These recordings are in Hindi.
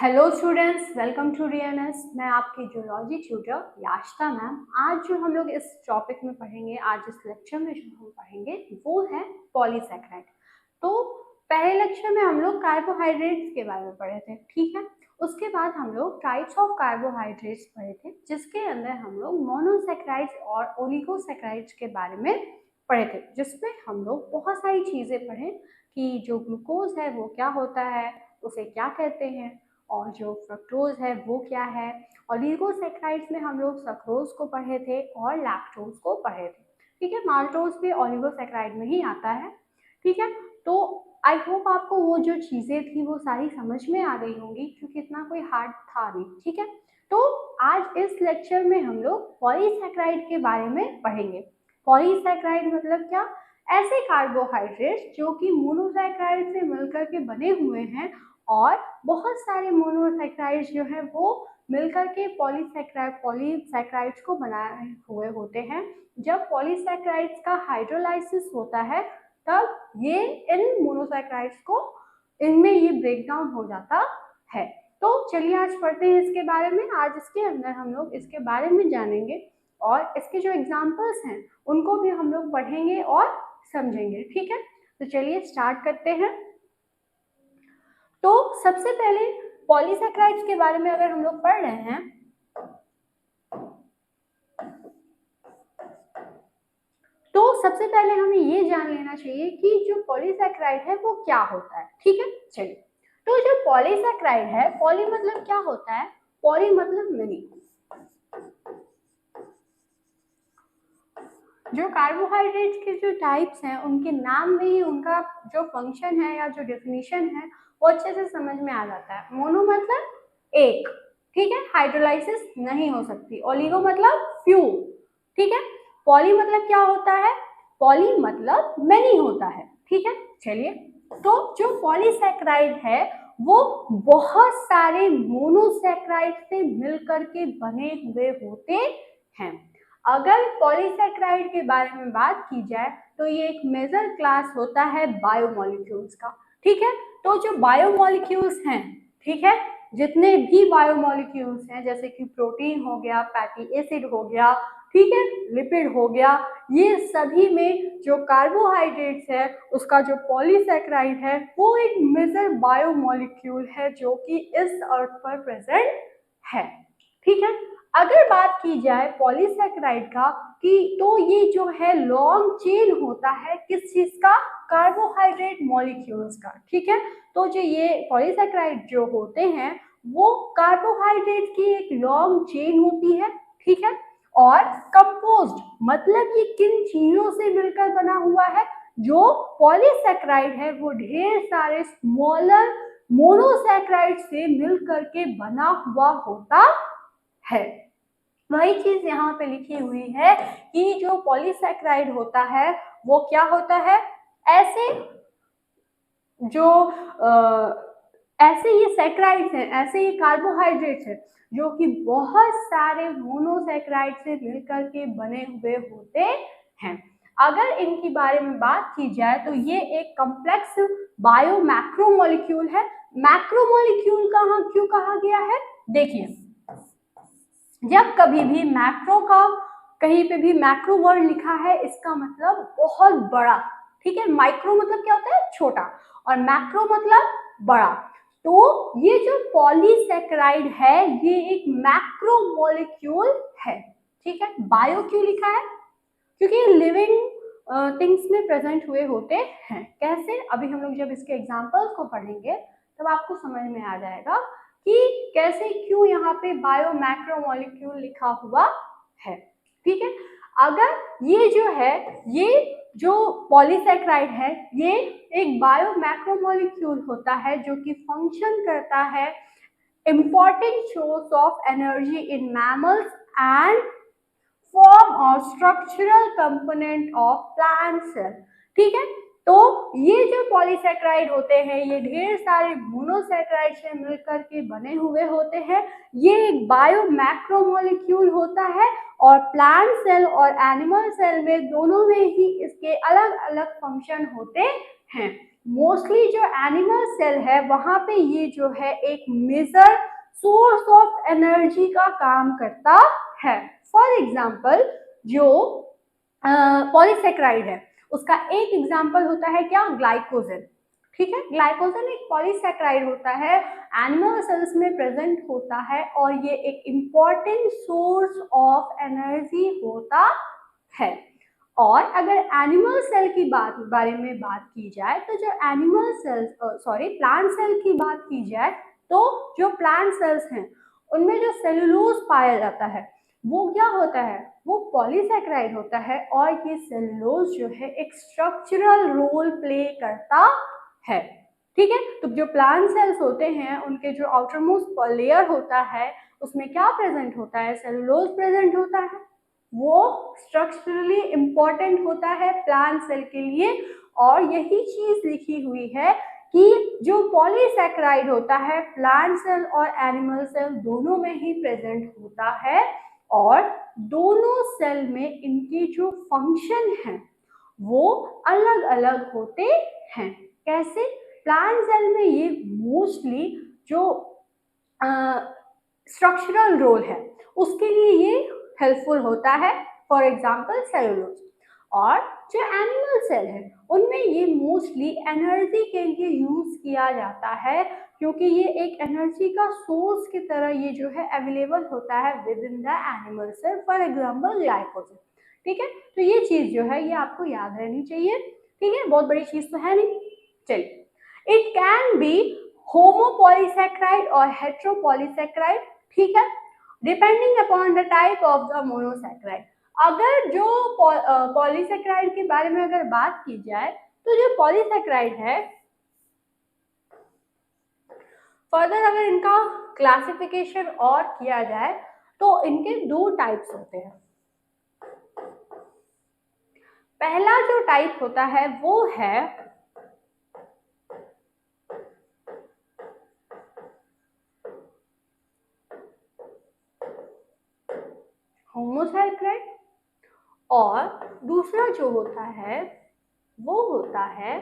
Hello students, welcome to DNS. मैं आपकी जूलॉजी ट्यूटर याशिता मैम। आज जो हम लोग इस टॉपिक में पढ़ेंगे, आज इस लेक्चर में जो हम पढ़ेंगे वो है पॉलीसैकेराइड। तो पहले लेक्चर में हम लोग कार्बोहाइड्रेट्स के बारे में पढ़े थे, ठीक है। उसके बाद हम लोग टाइप्स ऑफ कार्बोहाइड्रेट्स पढ़े थे, जिसके अंदर हम लोग मोनोसैकेराइड्स और ओलिगोसैकेराइड्स के बारे में पढ़े थे, जिसमें हम लोग बहुत सारी चीज़ें पढ़े कि जो ग्लूकोज है वो क्या होता है, उसे क्या कहते हैं, और जो फ्रक्टोज है वो क्या है। ओलिगोसैकेराइड्स में हम लोग सक्रोज को पढ़े थे और लैक्टोज को पढ़े थे, ठीक है। माल्टोज भी ओलिगोसैकेराइड में ही आता है, ठीक है। तो आई होप आपको वो जो चीज़ें थी वो सारी समझ में आ गई होंगी, क्योंकि इतना कोई हार्ड था नहीं, ठीक है। तो आज इस लेक्चर में हम लोग पॉलीसैकेराइड के बारे में पढ़ेंगे। पॉलीसैकेराइड मतलब क्या? ऐसे कार्बोहाइड्रेट्स जो कि मोनोसैकेराइड से मिलकर के बने हुए हैं और बहुत सारे मोनोसैकेराइड्स जो हैं वो मिलकर के पॉलीसैकेराइड्स को बनाए हुए होते हैं। जब पॉलीसैकेराइड्स का हाइड्रोलाइसिस होता है तब ये इन मोनोसैकेराइड्स को इनमें ये ब्रेक डाउन हो जाता है। तो चलिए आज पढ़ते हैं इसके बारे में। आज इसके अंदर हम लोग इसके बारे में जानेंगे और इसके जो एग्जाम्पल्स हैं उनको भी हम लोग पढ़ेंगे और समझेंगे, ठीक है। तो चलिए स्टार्ट करते हैं। तो सबसे पहले पॉलीसैकेराइड्स के बारे में अगर हम लोग पढ़ रहे हैं तो सबसे पहले हमें ये जान लेना चाहिए कि जो पॉलीसैकेराइड है वो क्या होता है, ठीक है। चलिए, तो जो पॉलीसैकेराइड है, पॉली मतलब क्या होता है? पॉली मतलब मेनी। जो कार्बोहाइड्रेट्स के जो टाइप्स हैं उनके नाम में ही उनका जो फंक्शन है या जो डेफिनेशन है वो अच्छे से समझ में आ जाता है। मोनो मतलब एक, ठीक है, हाइड्रोलाइसिस नहीं हो सकती। ओलिगो मतलब फ्यू, ठीक है। पॉली मतलब क्या होता है? पॉली मतलब मेनी होता है, ठीक है। चलिए, तो जो पॉलीसैकेराइड है वो बहुत सारे मोनोसैकेराइड से मिलकर के बने हुए होते हैं। अगर पॉलीसैकेराइड के बारे में बात की जाए तो ये एक मेजर क्लास होता है बायोमोलिक्यूल्स का, ठीक है। तो जो बायोमोलिक्यूल्स हैं, ठीक है, जितने भी बायोमोलिक्यूल्स हैं, जैसे कि प्रोटीन हो गया, फैटी एसिड हो गया, ठीक है, लिपिड हो गया, ये सभी में जो कार्बोहाइड्रेट्स है उसका जो पॉलीसैकेराइड है वो एक मेजर बायोमोलिक्यूल है जो कि इस अर्थ पर प्रेजेंट है, ठीक है। अगर बात की जाए पॉलीसैकेराइड का कि तो ये जो है लॉन्ग चेन होता है किस चीज का? कार्बोहाइड्रेट मॉलिक्यूल्स का, ठीक है। तो जो ये पॉलीसैकेराइड जो होते हैं वो कार्बोहाइड्रेट की एक लॉन्ग चेन होती है, ठीक है। और कंपोज्ड मतलब ये किन चीजों से मिलकर बना हुआ है? जो पॉलीसैकेराइड है वो ढेर सारे स्मॉलर मोनोसैकेराइड से मिलकर के बना हुआ होता है। वही चीज यहाँ पे लिखी हुई है कि जो पॉलीसैकेराइड होता है वो क्या होता है? ऐसे जो ऐसे ये सैकेराइड्स हैं, ऐसे ये कार्बोहाइड्रेट्स हैं जो कि बहुत सारे मोनोसैकेराइड से मिलकर के बने हुए होते हैं। अगर इनके बारे में बात की जाए तो ये एक कॉम्प्लेक्स बायो मैक्रोमोलिक्यूल है। मैक्रोमोलिक्यूल क्यों कहा गया है? देखिए, जब कभी भी मैक्रो का कहीं पे भी मैक्रो वर्ड लिखा है इसका मतलब बहुत बड़ा, ठीक है। माइक्रो मतलब क्या होता है? छोटा, और मैक्रो मतलब बड़ा। तो ये जो पॉलीसैकेराइड है ये एक मैक्रो मॉलिक्यूल है, ठीक है। बायो क्यों लिखा है? क्योंकि लिविंग थिंग्स में प्रेजेंट हुए होते हैं। कैसे? अभी हम लोग जब इसके एग्जांपल्स को पढ़ेंगे तब आपको समझ में आ जाएगा कि कैसे क्यों यहाँ पे बायो मैक्रोमोलिक्यूल लिखा हुआ है, ठीक है। अगर ये जो है, ये जो पॉलीसैकेराइड है ये एक बायो मैक्रोमोलिक्यूल होता है जो कि फंक्शन करता है important source of energy in mammals and form और structural component of plant cell, ठीक है। तो ये जो पॉलीसैकेराइड होते हैं ये ढेर सारे मोनोसैकेराइड से मिलकर के बने हुए होते हैं। ये एक बायो मैक्रोमोलिक्यूल होता है और प्लांट सेल और एनिमल सेल में दोनों में ही इसके अलग अलग फंक्शन होते हैं। मोस्टली जो एनिमल सेल है वहां पे ये जो है एक मेजर सोर्स ऑफ एनर्जी का काम करता है। फॉर एग्जाम्पल जो पॉलीसेक्राइड है उसका एक एग्जाम्पल होता है क्या, ग्लाइकोजन। ठीक है, ग्लाइकोजन एक पॉलीसेक्राइड होता है, एनिमल सेल्स में प्रेजेंट होता है और ये एक इंपॉर्टेंट सोर्स ऑफ एनर्जी होता है। और अगर एनिमल सेल की बारे में बात की जाए तो जो एनिमल सेल्स प्लांट सेल की बात की जाए तो जो प्लांट सेल्स हैं उनमें जो सेलुलोज पाया जाता है वो क्या होता है, वो पॉलीसेक्राइड होता है और ये सेलुलोज जो है एक स्ट्रक्चरल रोल प्ले करता है। ठीक है, तो जो प्लांट सेल्स होते हैं उनके जो आउटर मोस्ट लेयर होता है उसमें क्या प्रेजेंट होता है, सेलुलोज प्रेजेंट होता है, वो स्ट्रक्चरली इंपॉर्टेंट होता है प्लांट सेल के लिए। और यही चीज लिखी हुई है कि जो पॉलीसेक्राइड होता है प्लांट सेल और एनिमल सेल दोनों में ही प्रेजेंट होता है और दोनों सेल में इनकी जो फंक्शन है वो अलग अलग होते हैं। कैसे, प्लांट सेल में ये मोस्टली जो स्ट्रक्चरल रोल है उसके लिए ये हेल्पफुल होता है, फॉर एग्जाम्पल सेलुलोज। और जो एनिमल सेल है उनमें ये मोस्टली एनर्जी के लिए यूज किया जाता है क्योंकि ये एक एनर्जी का सोर्स की तरह ये जो है अवेलेबल होता है within the animal cell, for example glycogen. ठीक है, तो ये चीज जो है ये आपको याद रहनी चाहिए। ठीक है, बहुत बड़ी चीज तो है नहीं। चलिए, इट कैन बी होमोपॉलीसेक्राइड और हेट्रोपॉलीसेक्राइड। ठीक है, depending upon the type of the monosaccharide. अगर जो पॉलीसेक्राइड के बारे में अगर बात की जाए तो जो पॉलीसेक्राइड है फर्दर अगर इनका क्लासिफिकेशन और किया जाए तो इनके दो टाइप्स होते हैं। पहला जो टाइप होता है वो है होमोसेक्राइड और दूसरा जो होता है वो होता है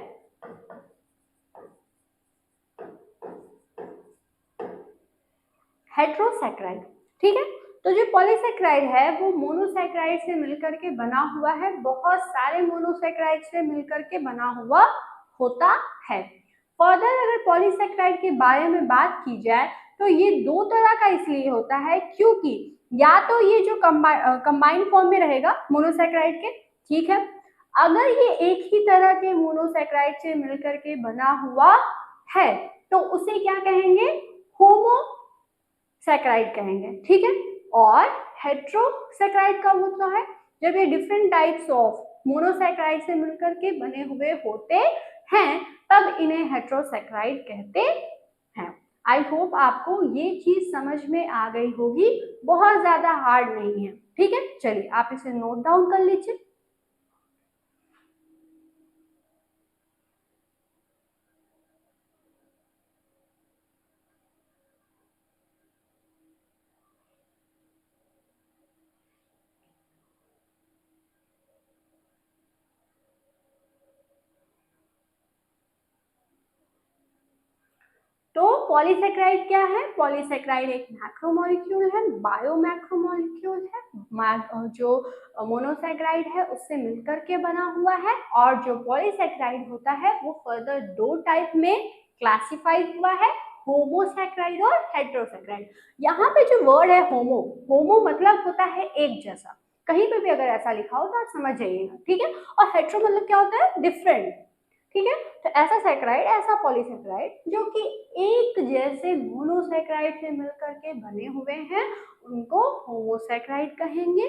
हेट्रोसेक्राइड। ठीक है, तो जो पॉलीसेक्राइड है वो मोनोसेक्राइड से मिलकर के बना हुआ है, बहुत सारे मोनोसेक्राइड से मिलकर के बना हुआ होता है। फर्दर अगर पॉलीसेक्राइड के बारे में बात की जाए तो ये दो तरह का इसलिए होता है क्योंकि या तो ये जो कंबाइंड फॉर्म में रहेगा मोनोसेक्राइड के, ठीक है, अगर ये एक ही तरह के मोनोसेक्राइड से मिलकर के बना हुआ है तो उसे क्या कहेंगे, होमोसेक्राइड कहेंगे। ठीक है, और हेट्रोसेक्राइड कब होता है, जब ये डिफरेंट टाइप्स ऑफ मोनोसेक्राइड से मिलकर के बने हुए होते हैं तब इन्हें हेट्रोसेक्राइड कहते हैं। आई होप आपको ये चीज समझ में आ गई होगी, बहुत ज्यादा हार्ड नहीं है। ठीक है, चलिए आप इसे नोट डाउन कर लीजिए। तो पॉलीसेक्राइड क्या है, पॉलीसेक्राइड एक मैक्रोमोलिक्यूल है, बायोमैक्रोमोलिक्यूल है, जो मोनोसेक्राइड है उससे मिलकर के बना हुआ है। और जो पॉलीसेक्राइड होता है वो फर्दर दो टाइप में क्लासिफाइड हुआ है, होमोसेक्राइड और हेट्रोसेक्राइड। यहाँ पे जो वर्ड है होमो, होमो मतलब होता है एक जैसा, कहीं पे भी अगर ऐसा लिखा हो तो आप समझ जाइएगा। ठीक है, और हेट्रो मतलब क्या होता है, डिफरेंट। ठीक है, तो ऐसा सेक्राइड, ऐसा पॉलीसेक्राइड जो कि एक जैसे मोनोसेक्राइड से मिलकर के बने हुए हैं उनको होमोसेक्राइड कहेंगे।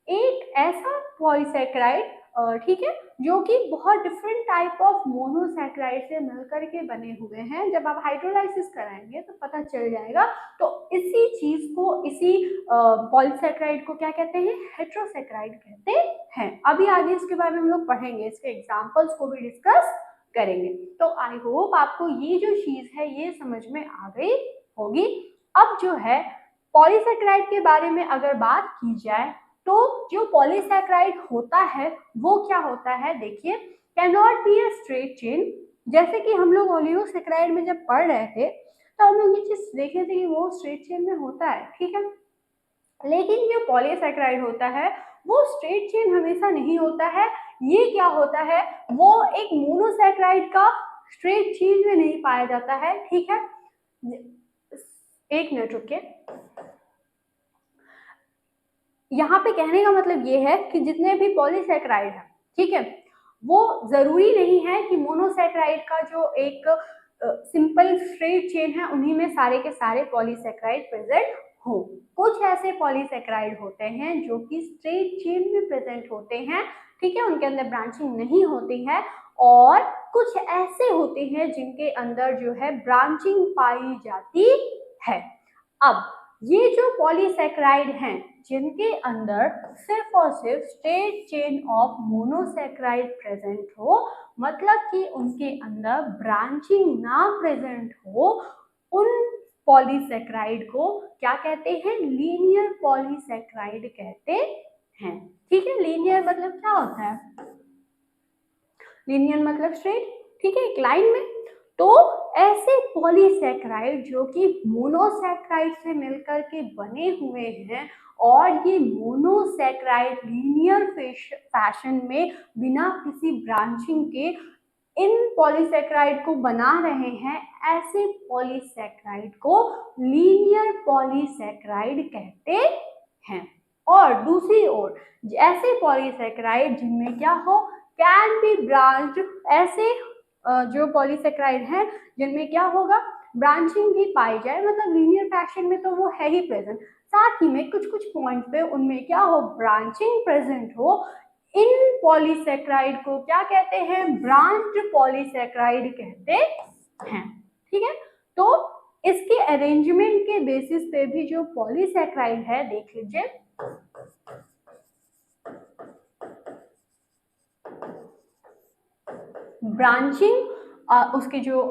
एक ऐसा पॉलीसेक्राइड, ठीक है, जो कि बहुत डिफरेंट टाइप ऑफ मोनोसेक्राइड से मिलकर के बने हुए हैं, जब आप हाइड्रोलाइसिस कराएंगे तो पता चल जाएगा। तो इसी चीज को, इसी पॉलीसेक्राइड को क्या कहते हैं, हेट्रोसेक्राइड कहते हैं। अभी आगे इसके बारे में हम लोग पढ़ेंगे, इसके एग्जांपल्स को भी डिस्कस करेंगे। तो आई होप आपको ये जो चीज है ये समझ में आ गई होगी। अब जो है पॉलीसेक्राइड के बारे में अगर बात की जाए तो जो पॉलीसेक्राइड होता है वो क्या होता है, देखिए, can not be a straight chain, जैसे कि हम लोग ओलिगोसैकेराइड में जब पढ़ रहे थे तो हम लोग ये चीज देखे थे कि वो स्ट्रेट चेन में होता है, ठीक है। लेकिन जो पॉलीसैकेराइड होता है वो स्ट्रेट चेन हमेशा नहीं होता है। ये क्या होता है, वो एक मोनोसैकेराइड का स्ट्रेट चेन में नहीं पाया जाता है, ठीक है। एक मिनट रुकिए। यहाँ पे कहने का मतलब ये है कि जितने भी पॉलीसैकेराइड है, ठीक है, वो जरूरी नहीं है कि मोनोसैकेराइड का जो एक सिंपल स्ट्रेट चेन है उन्हीं में सारे के सारे पॉलीसैकेराइड प्रेजेंट हो। कुछ ऐसे पॉलीसैकेराइड होते हैं जो कि स्ट्रेट चेन में प्रेजेंट होते हैं, ठीक है, उनके अंदर ब्रांचिंग नहीं होती है। और कुछ ऐसे होते हैं जिनके अंदर जो है ब्रांचिंग पाई जाती है। अब ये जो पॉलीसैकेराइड हैं जिनके अंदर सिर्फ और सिर्फ straight chain of monosaccharide present हो, मतलब कि उनके अंदर ब्रांचिंग ना प्रेजेंट हो, उन पॉलीसैकेराइड को क्या कहते हैं, लीनियर पॉलीसैकेराइड कहते हैं, ठीक है। लीनियर मतलब क्या होता है, लीनियर मतलब स्ट्रेट, ठीक है, एक लाइन में। तो ऐसे पॉलीसैकेराइड जो कि मोनोसैकेराइड से मिलकर के बने हुए हैं और ये मोनोसैकेराइड लीनियर फैशन में बिना किसी ब्रांचिंग के इन पॉलीसैकेराइड को बना रहे हैं, ऐसे पॉलीसैकेराइड को लीनियर पॉलीसैकेराइड कहते हैं। और दूसरी ओर ऐसे पॉलीसैकेराइड जिनमें क्या हो, कैन बी ब्रांच्ड, ऐसे जो पॉलीसैकेराइड हैं जिनमें क्या होगा, ब्रांचिंग भी पाई जाए, मतलब लीनियर फैशन में तो वो है ही प्रेजेंट, साथ ही में कुछ कुछ पॉइंट पे उनमें क्या हो, ब्रांचिंग प्रेजेंट हो। इन पॉलीसैकेराइड को क्या कहते हैं, ब्रांच्ड पॉलीसैकेराइड कहते हैं, ठीक है। तो इसके अरेंजमेंट के बेसिस पे भी जो पॉलीसैकेराइड है, देख लीजिए, ब्रांचिंग उसके जो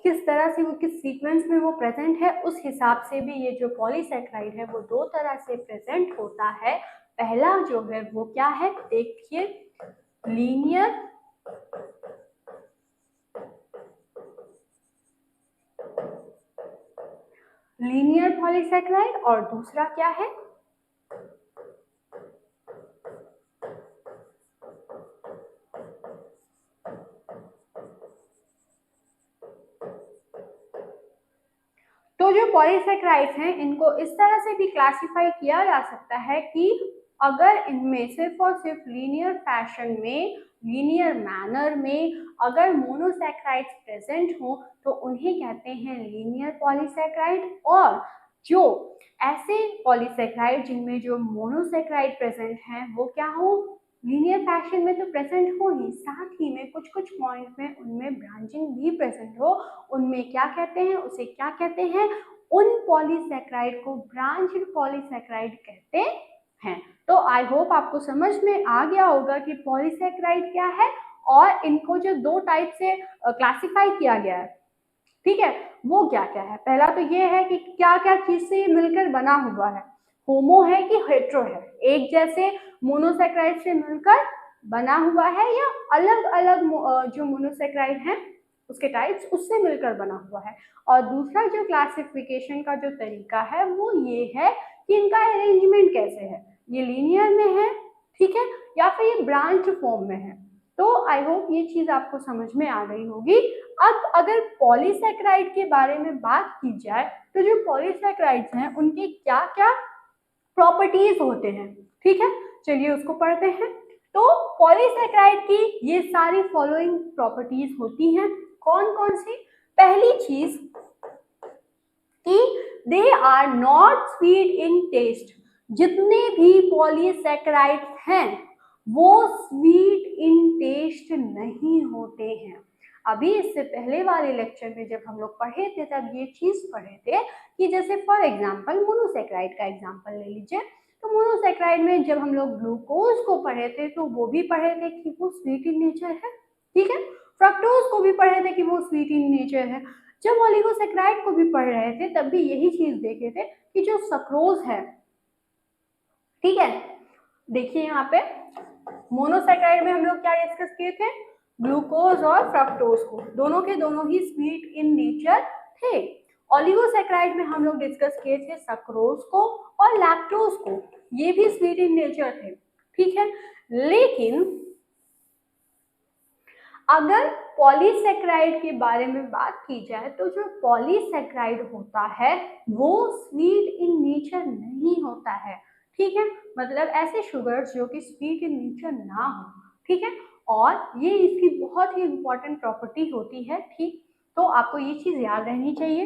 किस तरह से वो किस सीक्वेंस में वो प्रेजेंट है, उस हिसाब से भी ये जो पॉलीसैकेराइड है वो दो तरह से प्रेजेंट होता है। पहला जो है वो क्या है, देखिए, लीनियर पॉलीसैकेराइड, और दूसरा क्या है, तो जो पॉलीसैकेराइड्स हैं इनको इस तरह से भी क्लासिफाई किया जा सकता है कि अगर इनमें सिर्फ और सिर्फ लीनियर फैशन में, लीनियर मैनर में अगर मोनोसैकेराइड्स प्रेजेंट हो तो उन्हें कहते हैं लीनियर पॉलीसैकेराइड। और जो ऐसे पॉलीसैकेराइड जिनमें जो मोनोसैकेराइड प्रेजेंट है वो क्या हो, लीनियर फैशन में तो प्रेजेंट हो ही, साथ ही में कुछ कुछ पॉइंट में उनमें ब्रांचिंग भी प्रेजेंट हो, उनमें क्या कहते हैं, उसे क्या कहते हैं, उन पॉलीसैकेराइड को ब्रांच्ड पॉलीसैकेराइड कहते हैं। तो आई होप आपको समझ में आ गया होगा कि पॉलीसैकेराइड क्या है और इनको जो दो टाइप से क्लासिफाई किया गया है, ठीक है, वो क्या क्या है। पहला तो ये है कि क्या क्या चीज से मिलकर बना हुआ है, होमो है कि हेट्रो है, एक जैसे मोनोसैकेराइड से मिलकर बना हुआ है या अलग अलग जो मोनोसैकेराइड हैं उसके टाइप्स उससे मिलकर बना हुआ है। और दूसरा जो क्लासिफिकेशन का जो तरीका है वो ये है कि इनका अरेंजमेंट कैसे है, ये लीनियर में है, ठीक है, या फिर ये ब्रांच फॉर्म में है। तो आई होप ये चीज आपको समझ में आ गई होगी। अब अगर पॉलीसैकेराइड के बारे में बात की जाए तो जो पॉलीसैकेराइड्स हैं उनके क्या क्या प्रॉपर्टीज होते हैं, ठीक है, चलिए उसको पढ़ते हैं। तो पॉलीसैकेराइड की ये सारी फॉलोइंग प्रॉपर्टीज होती हैं, कौन कौन सी। पहली चीज कि they are not sweet in taste, जितने भी पॉलीसैकेराइड्स हैं वो स्वीट इन टेस्ट नहीं होते हैं। अभी इससे पहले वाले लेक्चर में जब हम लोग पढ़े थे तब ये चीज पढ़े थे कि जैसे फॉर एग्जांपल मोनोसैकेराइड का एग्जांपल ले लीजिए, तो मोनोसैकेराइड में जब हम लोग ग्लूकोज को पढ़े थे तो वो भी पढ़े थे कि वो स्वीट इन नेचर है, ठीक है, फ्रक्टोज को भी पढ़े थे कि वो स्वीट इन नेचर है। जब ओलिगोसैकेराइड को भी पढ़ रहे थे तब भी यही चीज देखे थे कि जो सक्रोज है, ठीक है, देखिए यहाँ पे मोनोसैकेराइड में हम लोग क्या डिस्कस किए थे, ग्लूकोज और फ्रक्टोज को, दोनों के दोनों ही स्वीट इन नेचर थे। ओलिगोसैकेराइड में हम लोग डिस्कस किए थे सक्रोज को और लैक्टोज को, ये भी स्वीट इन नेचर थे, ठीक है। लेकिन अगर पॉलीसेक्राइड के बारे में बात की जाए तो जो पॉलीसेक्राइड होता है वो स्वीट इन नेचर नहीं होता है, ठीक है। मतलब ऐसे शुगर्स जो कि स्वीट इन नेचर ना हो, ठीक है, और ये इसकी बहुत ही इंपॉर्टेंट प्रॉपर्टी होती है, ठीक। तो आपको ये चीज याद रहनी चाहिए।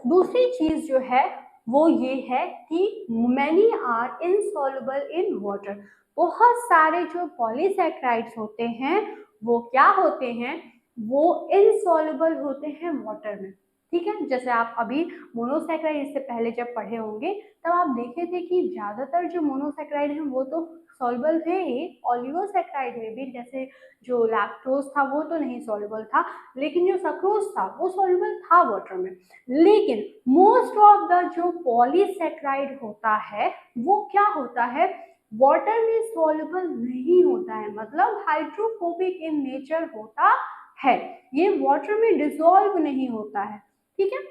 दूसरी चीज जो है वो ये है कि many are insoluble in water. बहुत सारे जो पॉलीसेक्राइड्स होते हैं वो क्या होते हैं, वो इनसॉल्युबल होते हैं वाटर में, ठीक है। जैसे आप अभी मोनोसैक्राइड इससे पहले जब पढ़े होंगे तब आप देखे थे कि ज्यादातर जो मोनोसैक्राइड हैं वो तो सॉल्युबल थे ही, ओलिगोसैक्राइड में भी जैसे जो लैक्टोज था वो तो नहीं सॉल्युबल था, लेकिन जो सक्रोज था वो सॉल्युबल था वाटर में। लेकिन मोस्ट ऑफ द जो पॉलीसैक्राइड होता है वो क्या होता है, वाटर में सॉल्युबल नहीं होता है, मतलब हाइड्रोफोबिक इन नेचर होता है, ये वाटर में डिसॉल्व नहीं होता है, ठीक है।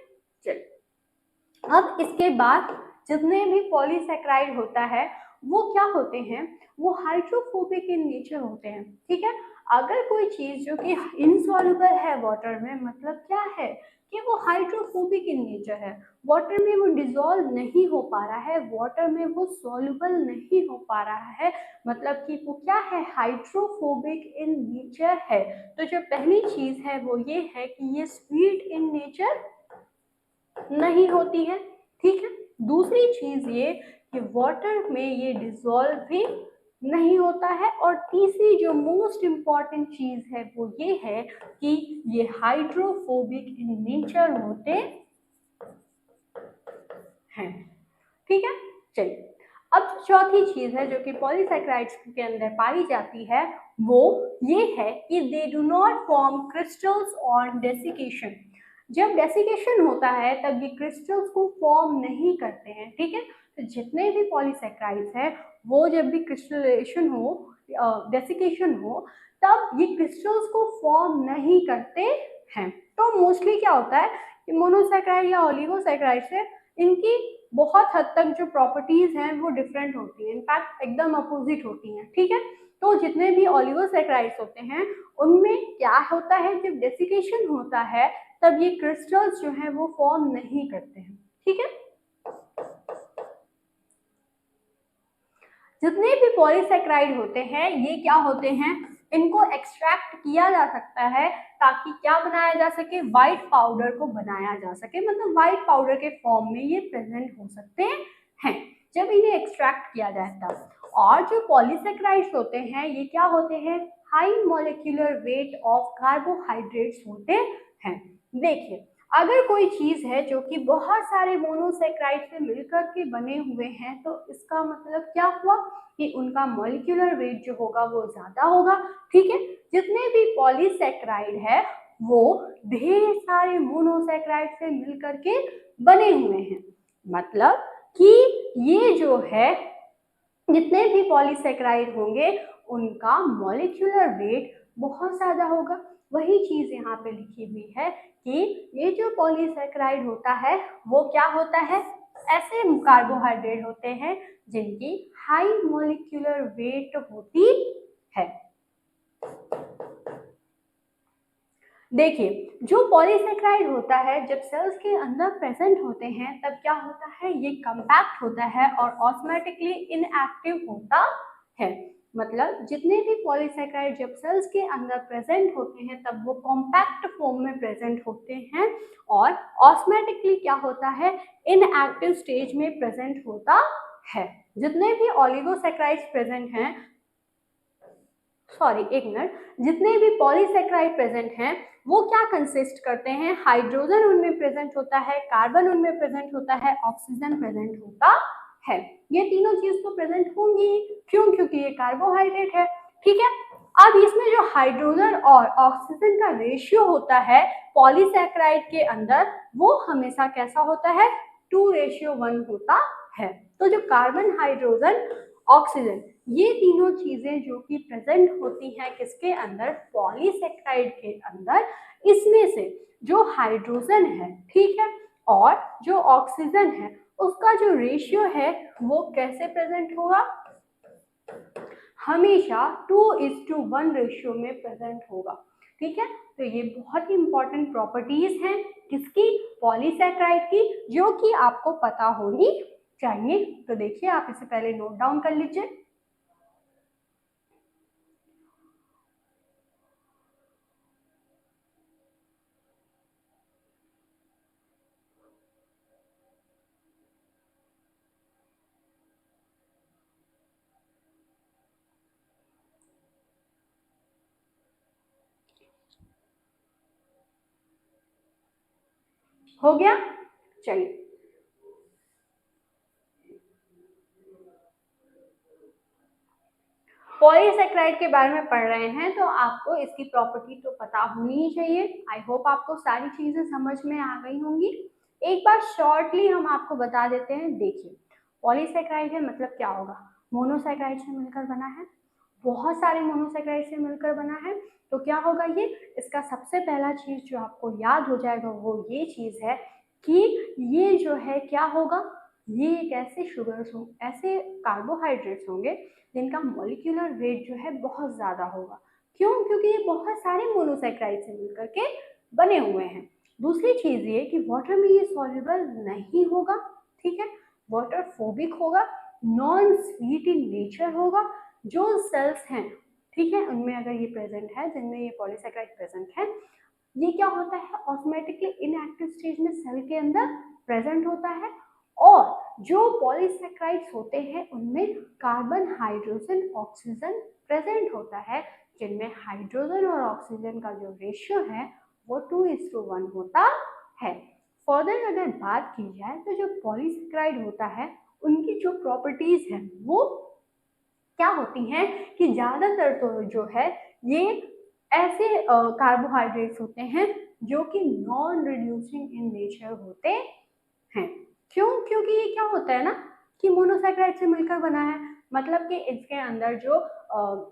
चलिए अब इसके बाद जितने भी पॉलीसैक्राइड होता है वो क्या होते हैं, वो हाइड्रोफोबिक इन नेचर होते हैं, ठीक है। अगर कोई चीज जो कि इनसॉल्युबल है वाटर में, मतलब क्या है कि वो हाइड्रोफोबिक इन नेचर है, वाटर में वो डिसॉल्व नहीं हो पा रहा है, वाटर में वो सॉल्युबल नहीं हो पा रहा है, मतलब कि वो क्या है, हाइड्रोफोबिक इन नेचर है। तो जो पहली चीज है वो ये है कि ये स्वीट इन नेचर नहीं होती है, ठीक है। दूसरी चीज ये कि वाटर में ये डिसॉल्व भी नहीं होता है, और तीसरी जो मोस्ट इम्पॉर्टेंट चीज है वो ये है कि ये हाइड्रोफोबिक इन नेचर होते हैं, ठीक है। चलिए अब चौथी चीज है जो कि पॉलीसैकेराइड्स के अंदर पाई जाती है वो ये है कि they do not form crystals on desiccation. जब डेसिकेशन होता है तब ये क्रिस्टल्स को फॉर्म नहीं करते हैं, ठीक है। तो जितने भी पॉलीसैकेराइड्स हैं वो जब भी क्रिस्टलेशन हो, डेसिकेशन हो, तब ये क्रिस्टल्स को फॉर्म नहीं करते हैं। तो मोस्टली क्या होता है कि मोनोसैकेराइड या ओलिगोसैकेराइड से इनकी बहुत हद तक जो प्रॉपर्टीज हैं वो डिफरेंट होती हैं, इनफैक्ट एकदम अपोजिट होती हैं, ठीक है। तो जितने भी ओलिगोसैकेराइड्स होते हैं उनमें क्या होता है, जब डेसिकेशन होता है तब ये क्रिस्टल्स जो हैं वो फॉर्म नहीं करते हैं, ठीक है। जितने भी पॉलीसैकेराइड होते हैं ये क्या होते हैं, इनको एक्सट्रैक्ट किया जा सकता है ताकि क्या बनाया जा सके, व्हाइट पाउडर को बनाया जा सके, मतलब व्हाइट पाउडर के फॉर्म में ये प्रेजेंट हो सकते हैं जब इन्हें एक्सट्रैक्ट किया जाए तब। और जो पॉलीसैकेराइड्स होते हैं ये क्या होते हैं, high molecular weight of carbohydrates होते हैं। देखिए अगर कोई चीज है जो कि बहुत सारे मोनोसैकेराइड से मिलकर के बने हुए हैं तो इसका मतलब क्या हुआ कि उनका मॉलिक्यूलर वेट जो होगा वो ज्यादा होगा, ठीक है। जितने भी पॉलीसैकेराइड है वो ढेर सारे मोनोसैकेराइड से मिलकर के बने हुए हैं, मतलब कि ये जो है जितने भी पॉलीसैकेराइड होंगे उनका मॉलिक्यूलर वेट बहुत ज्यादा होगा। वही चीज यहाँ पे लिखी हुई है कि ये जो पॉलीसैकेराइड होता है वो क्या होता है, ऐसे कार्बोहाइड्रेट होते हैं जिनकी हाई मॉलिक्यूलर वेट होती है। देखिए जो पॉलीसैकेराइड होता है जब सेल्स के अंदर प्रेजेंट होते हैं तब क्या होता है, ये कंपैक्ट होता है और ऑटोमेटिकली इनएक्टिव होता है। मतलब जितने भी पॉलीसैकेराइड जब सेल्स के अंदर प्रेजेंट होते हैं तब वो कॉम्पैक्ट फॉर्म में प्रेजेंट होते हैं और ऑटोमेटिकली क्या होता है, इनएक्टिव स्टेज में प्रेजेंट होता है। जितने भी ओलिगोसैकेराइड्स प्रेजेंट हैं, सॉरी एक मिनट, जितने भी पॉलीसैकेराइड प्रेजेंट हैं वो क्या कंसिस्ट करते हैं, हाइड्रोजन उनमें प्रेजेंट होता है, कार्बन उनमें प्रेजेंट होता है, ऑक्सीजन प्रेजेंट होता है। ये तीनों चीज तो प्रेजेंट होंगी, क्यों, क्योंकि ये कार्बोहाइड्रेट है, ठीक है। अब इसमें जो हाइड्रोजन और ऑक्सीजन का रेशियो होता है पॉलीसैकेराइड के अंदर वो हमेशा कैसा होता है, 2:1 होता है। तो जो कार्बन, हाइड्रोजन ऑक्सीजन, ये तीनों चीजें जो कि प्रेजेंट होती हैं किसके अंदर, पॉलीसेक्राइड के अंदर, इसमें से जो हाइड्रोजन है, ठीक है, और जो ऑक्सीजन है उसका जो रेशियो है वो कैसे प्रेजेंट होगा, हमेशा 2:1 रेशियो में प्रेजेंट होगा, ठीक है। तो ये बहुत ही इंपॉर्टेंट प्रॉपर्टीज हैं किसकी, पॉलीसैकेराइड की, जो कि आपको पता होनी चाहिए। तो देखिए आप इसे पहले नोट डाउन कर लीजिए। हो गया, चलिए पॉलीसैकेराइड के बारे में पढ़ रहे हैं तो आपको इसकी प्रॉपर्टी तो पता होनी ही चाहिए। आई होप आपको सारी चीजें समझ में आ गई होंगी। एक बार शॉर्टली हम आपको बता देते हैं। देखिए पॉलीसैकेराइड है मतलब क्या होगा, मोनोसैकेराइड से मिलकर बना है, बहुत सारे मोनोसैकेराइड से मिलकर बना है। तो क्या होगा ये, इसका सबसे पहला चीज जो आपको याद हो जाएगा वो ये चीज है कि ये जो है क्या होगा, ये एक ऐसे शुगर्स हो, ऐसे कार्बोहाइड्रेट्स होंगे जिनका मॉलिक्यूलर वेट जो है बहुत ज्यादा होगा। क्यों, क्योंकि ये बहुत सारे मोनोसैकेराइड से मिलकर के बने हुए हैं। दूसरी चीज ये कि वाटर में ये सॉल्युबल नहीं होगा, ठीक है, वाटर फोबिक होगा, नॉन स्वीट इन नेचर होगा। जो सेल्स हैं, ठीक है, उनमें अगर ये प्रेजेंट है, जिनमें ये पॉलीसैकेराइड प्रेजेंट है, ये क्या होता है, ऑटोमेटिकली इनएक्टिव स्टेज में सेल के अंदर प्रेजेंट होता है। और जो पॉलीसैकेराइड्स होते हैं उनमें कार्बन, हाइड्रोजन, ऑक्सीजन प्रेजेंट होता है, जिनमें हाइड्रोजन और ऑक्सीजन का जो रेशियो है वो 2:1 होता है। फर्दर अगर बात की जाए तो जो पॉलीसैकेराइड होता है उनकी जो प्रॉपर्टीज है वो क्या होती हैं कि ज्यादातर तो जो है ये ऐसे कार्बोहाइड्रेट्स होते हैं जो कि नॉन रिड्यूसिंग इन नेचर होते हैं। क्यों, क्योंकि ये क्या होता है ना कि मोनोसैकेराइड से मिलकर बना है, मतलब कि इसके अंदर जो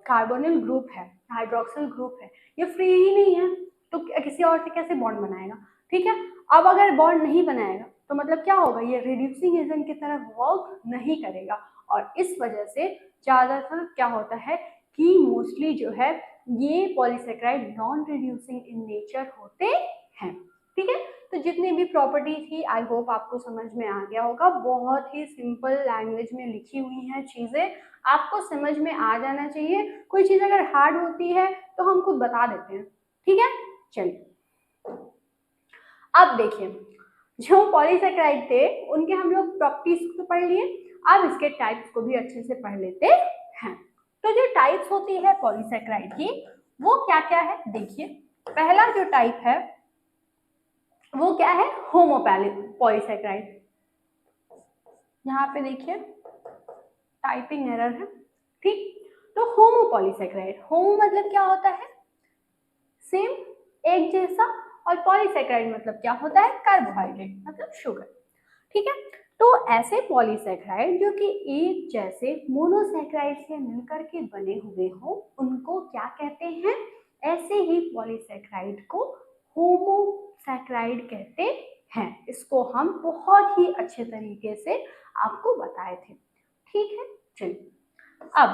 कार्बोनिल ग्रुप है, हाइड्रोक्सिल ग्रुप है, ये फ्री ही नहीं है, तो किसी और से कैसे बॉन्ड बनाएगा, ठीक है। अब अगर बॉन्ड नहीं बनाएगा तो मतलब क्या होगा, ये रिड्यूसिंग एजेंट की तरह वर्क नहीं करेगा, और इस वजह से ज्यादातर क्या होता है कि मोस्टली जो है ये polysaccharide non reducing in nature होते हैं, ठीक है। तो जितनी भी प्रॉपर्टी थी आई होप आपको समझ में आ गया होगा। बहुत ही सिंपल लैंग्वेज में लिखी हुई हैं चीजें, आपको समझ में आ जाना चाहिए। कोई चीज अगर हार्ड होती है तो हम खुद बता देते हैं, ठीक है। चलिए अब देखिए, जो पॉलीसैकेराइड थे उनके हम लोग प्रॉपर्टीज तो पढ़ लिए, अब इसके टाइप्स को भी अच्छे से पढ़ लेते हैं। तो जो टाइप्स होती है पॉलीसैकेराइड की वो क्या क्या है, देखिए पहला जो टाइप है वो क्या है, होमोपॉलीसैकेराइड। यहाँ पे देखिए टाइपिंग एरर है, ठीक। तो होमोपॉलीसैकेराइड, होमो मतलब क्या होता है, सेम, एक जैसा, और पॉलीसैकेराइड मतलब क्या होता है, कार्बोहाइड्रेट मतलब शुगर, ठीक है। तो ऐसे पॉलीसैकेराइड जो कि एक जैसे मोनोसैकेराइड से मिलकर के बने हुए हो उनको क्या कहते हैं, ऐसे ही पॉलीसैकेराइड को होमोसैकेराइड कहते हैं। इसको हम बहुत ही अच्छे तरीके से आपको बताए थे, ठीक है। चलिए अब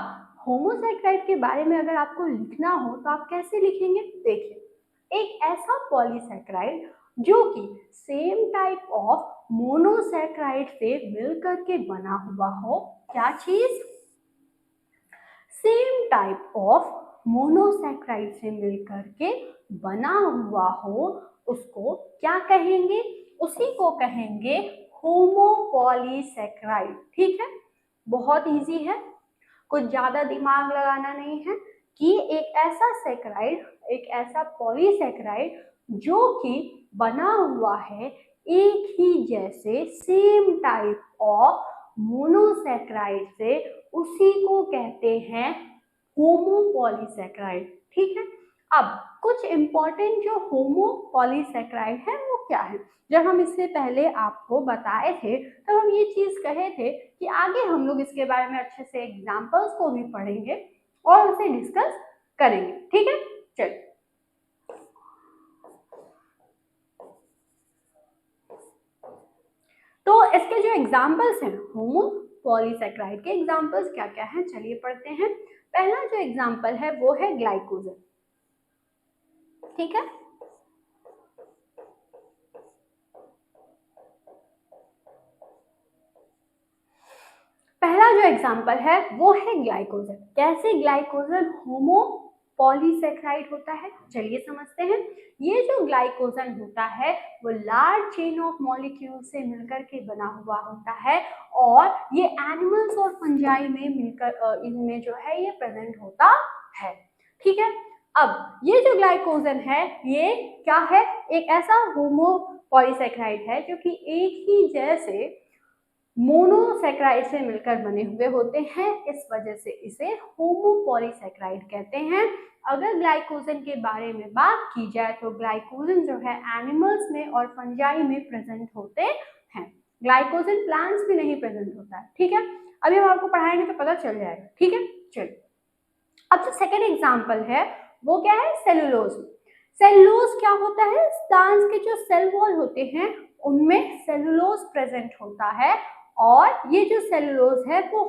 होमोसैकेराइड के बारे में अगर आपको लिखना हो तो आप कैसे लिखेंगे, देखिए एक ऐसा पॉलीसैकेराइड जो कि सेम टाइप ऑफ मोनोसैकेराइड से मिलकर के बना हुआ हो, क्या चीज, सेम टाइप ऑफ मोनोसैकेराइड से मिलकर के बना हुआ हो, उसको क्या कहेंगे, उसी को कहेंगे होमोपॉलीसैकेराइड, ठीक है। बहुत इजी है, कुछ ज्यादा दिमाग लगाना नहीं है कि एक ऐसा सैकेराइड, एक ऐसा पॉलीसैकेराइड जो कि बना हुआ है एक ही जैसे सेम टाइप ऑफ मोनोसैकेराइड से, उसी को कहते हैं होमोपॉलीसैकेराइड, ठीक है। अब कुछ इम्पोर्टेंट जो होमोपॉलीसेक्राइड है वो क्या है। जब हम इससे पहले आपको बताए थे तब हम ये चीज कहे थे कि आगे हम लोग इसके बारे में अच्छे से एग्जांपल्स को भी पढ़ेंगे और उसे डिस्कस करेंगे, ठीक है। चलिए, तो इसके जो एग्जांपल्स हैं होमोपॉलीसेक्राइड के एग्जांपल्स क्या क्या हैं, चलिए पढ़ते हैं। पहला जो एग्जांपल है वो है ग्लाइकोजन, ठीक है। पहला जो एग्जांपल है वो है ग्लाइकोजन। कैसे ग्लाइकोजन होमोपॉलीसेक्राइड होता है, चलिए समझते हैं। ये जो ग्लाइकोजन होता है वो लार्ज चेन ऑफ मॉलिक्यूल से मिलकर के बना हुआ होता है और ये एनिमल्स और फंजाई में मिलकर इनमें जो है ये प्रेजेंट होता है, ठीक है। अब ये जो ग्लाइकोजन है ये क्या है, एक ऐसा होमोपॉलीसेक्राइड है जो कि एक ही जैसे मोनोसेक्राइड से मिलकर बने हुए होते हैं, इस वजह से इसे होमोपॉलीसेक्राइड कहते हैं। अगर ग्लाइकोजन के बारे में बात की जाए तो ग्लाइकोजन जो है एनिमल्स में और फंजाई में प्रेजेंट होते हैं, ग्लाइकोजन प्लांट्स में नहीं प्रेजेंट होता है, ठीक है। अभी हम आपको पढ़ाएंगे तो पता चल जाएगा, ठीक है। चलिए, अब जो सेकेंड एग्जाम्पल है वो क्या है, सेलुलोज। सेलुलोज क्या होता है, प्लांट्स के जो सेल वॉल होते हैं उनमें सेलुलोज प्रेजेंट होता है और ये जो सेलुलोज है वो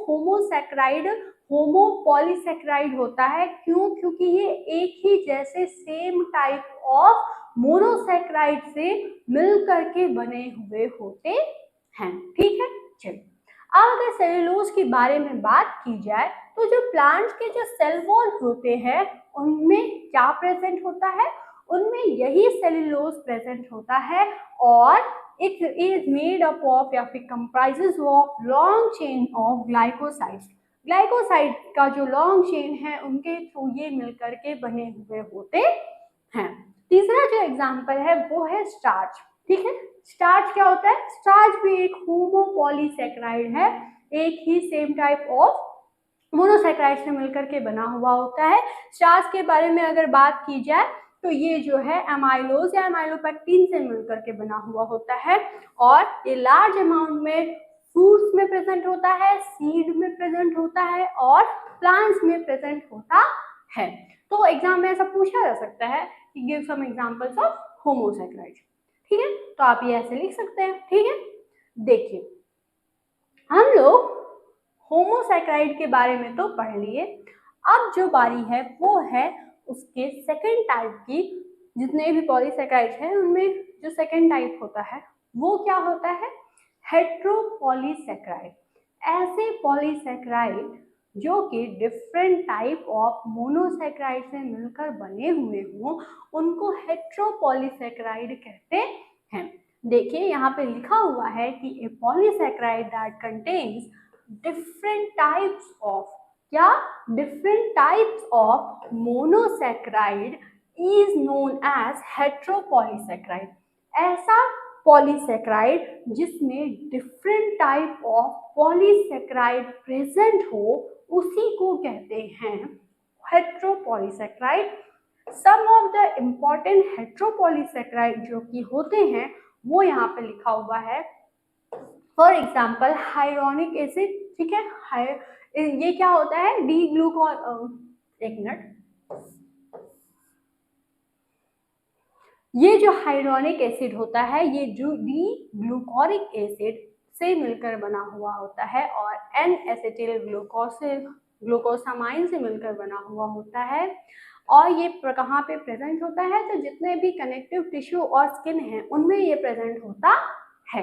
होमोपॉलीसेक्राइड होता है। क्यों, क्योंकि ये एक ही जैसे सेम टाइप ऑफ मोनोसेक्राइड से मिल करके बने हुए होते हैं, ठीक है। चलिए, अब अगर सेलुलोज के बारे में बात की जाए तो जो प्लांट्स के जो सेल वॉल होते हैं उनमें क्या प्रेजेंट होता है, उनमें यही सेलुलोज प्रेजेंट होता है और it is made up of या फिर comprises of long chain of glycosides। Glycoside का जो लॉन्ग चेन है उनके थ्रू ये मिलकर के बने हुए होते हैं। तीसरा जो एग्जांपल है वो है स्टार्च, ठीक है। स्टार्च क्या होता है, स्टार्च भी एक होमोपॉलीसेक्राइड है, एक ही सेम टाइप ऑफ मोनोसेक्राइड से मिलकर के बना हुआ होता है। स्टार्च के बारे में अगर बात की जाए तो ये जो है एमाइलोज या एमाइलोपेक्टिन से मिलकर के बना हुआ होता है और ये लार्ज अमाउंट में फ्रूट्स में प्रेजेंट होता है, सीड में प्रेजेंट होता है और प्लांट्स में प्रेजेंट होता है। तो एग्जाम में ऐसा पूछा जा सकता है कि गिव सम एग्जांपल्स ऑफ होमोसेक्राइड, ठीक है। तो आप ये ऐसे लिख सकते हैं, ठीक है। देखिए, हम लोग होमोसेक्राइड के बारे में तो पढ़ लिए, अब जो बारी है वो है उसके सेकेंड टाइप की। जितने भी पॉलीसेक्राइड हैं उनमें जो सेकेंड टाइप होता है वो क्या होता है, हेट्रोपॉलीसेक्राइड। ऐसे पॉलीसेक्राइड जो कि डिफरेंट टाइप ऑफ मोनोसेक्राइड से मिलकर बने हुए हों उनको हेट्रोपॉलीसेक्राइड कहते हैं। देखिए यहाँ पे लिखा हुआ है कि a polysaccharide that contains different types of, क्या, different types of monosaccharide is known as heteropolysaccharide. ऐसा पॉलीसेक्राइड जिसमें different type of polysaccharide present हो उसी को कहते हैं heteropolysaccharide. Some of the important heteropolysaccharide जो कि होते हैं वो यहाँ पे लिखा हुआ है। फॉर एग्जाम्पल हाइरोनिक एसिड, ठीक है। ये क्या होता है, डी ग्लूकोन, एक मिनट, ये जो हाइरोनिक एसिड होता है ये जो डी ग्लूकोरिक एसिड से मिलकर बना हुआ होता है और एन एसिटिल ग्लूकोसामाइन से मिलकर बना हुआ होता है और ये कहाँ पे प्रेजेंट होता है, तो जितने भी कनेक्टिव टिश्यू और स्किन है उनमें ये प्रेजेंट होता है।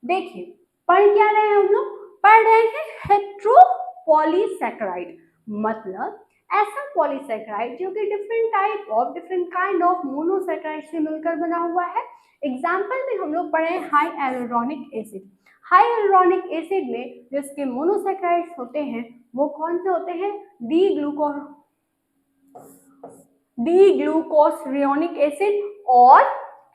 देखिए, पढ़ क्या रहे हैं हम लोग, पढ़ रहे हैं हेट्रोपॉलीसेक्राइड, मतलब ऐसा पॉलीसेक्राइड जो कि different type of different kind of monosaccharide से मिलकर बना हुआ है। एग्जाम्पल में हम लोग पढ़े हाई एलुरोनिक एसिड। हाई एलुरोनिक एसिड में जिसके मोनोसेक्राइड्स होते हैं वो कौन से होते हैं, डी ग्लूकोसरियोनिक एसिड और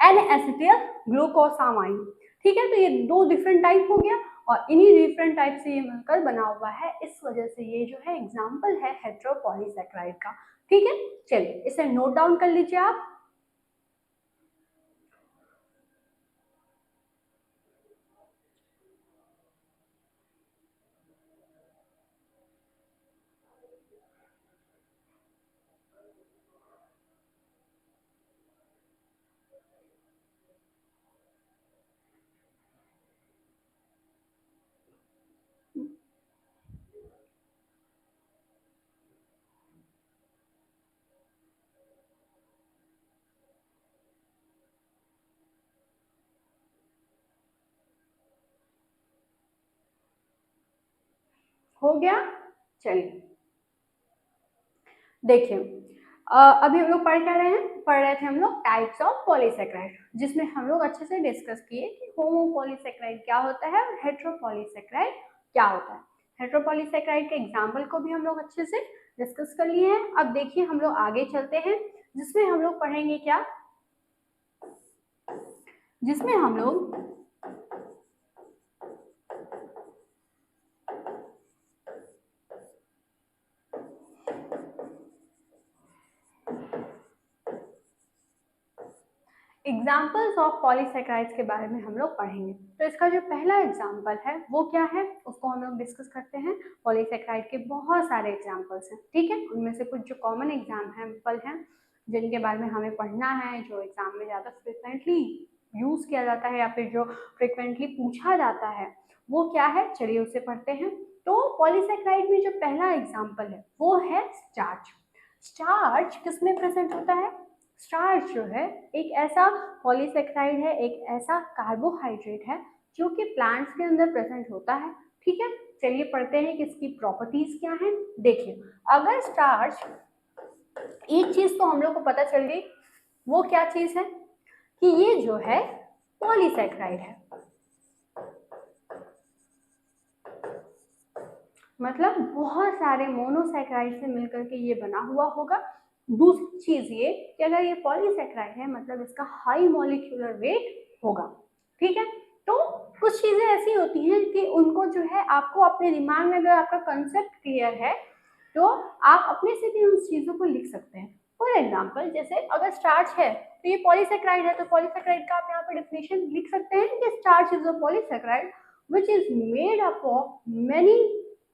एन एसिटिल ग्लूकोसामाइन, ठीक है। तो ये दो डिफरेंट टाइप हो गया और इन्हीं डिफरेंट टाइप से ये मिलकर बना हुआ है, इस वजह से ये जो है एग्जाम्पल है हेट्रोपॉलीसेक्राइड का। ठीक है, चलिए इसे नोट डाउन कर लीजिए आप। हो गया, चलिए देखिए अभी हम लोग पढ़ क्या रहे हैं, पढ़ रहे थे हम लोग टाइप्स ऑफ पॉलीसेक्राइड, जिसमें हम लोग अच्छे से डिस्कस किए कि होमोपॉलीसेक्राइड क्या होता है और हेटेरोपॉलीसेक्राइड क्या होता है। हेटेरोपॉलीसेक्राइड के एग्जाम्पल को भी हम लोग अच्छे से डिस्कस कर लिए हैं। अब देखिए हम लोग आगे चलते हैं, जिसमें हम लोग पढ़ेंगे क्या, जिसमें हम लोग एग्जाम्पल्स ऑफ पॉलीसेक्राइड्स के बारे में हम लोग पढ़ेंगे। तो इसका जो पहला एग्जाम्पल है वो क्या है, उसको हम लोग डिस्कस करते हैं। पॉलीसेक्राइड के बहुत सारे एग्जाम्पल्स हैं, ठीक है, उनमें से कुछ जो कॉमन एग्जाम्पल हैं जिनके बारे में हमें पढ़ना है, जो एग्जाम में ज़्यादा फ्रिक्वेंटली यूज़ किया जाता है या फिर जो फ्रिक्वेंटली पूछा जाता है वो क्या है, चलिए उसे पढ़ते हैं। तो पॉलीसेक्राइड में जो पहला एग्जाम्पल है वो है स्टार्च। स्टार्च किसमें प्रेजेंट होता है, स्टार्च जो है एक ऐसा पॉलीसेक्राइड है, एक ऐसा कार्बोहाइड्रेट है जो कि प्लांट्स के अंदर प्रेजेंट होता है, ठीक है। चलिए पढ़ते हैं कि इसकी प्रॉपर्टीज क्या हैं। देखिए अगर स्टार्च, एक चीज तो हम लोग को पता चल गई, वो क्या चीज है कि ये जो है पॉलीसेक्राइड है, मतलब बहुत सारे मोनोसेक्राइड से मिलकर के ये बना हुआ होगा। दूसरी चीज ये कि अगर ये पॉलीसेक्राइड है मतलब इसका हाई मॉलिक्यूलर वेट होगा, ठीक है। तो कुछ चीजें ऐसी होती हैं कि उनको जो है आपको अपने दिमाग में, अगर आपका कंसेप्ट क्लियर है तो आप अपने से भी उन चीजों को लिख सकते हैं। फॉर एग्जाम्पल जैसे अगर स्टार्च है तो ये पॉलीसेक्राइड है, तो पॉलीसेक्राइड का आप यहाँ पे डेफिनेशन लिख सकते हैं कि starch is a polysaccharide which is made up of many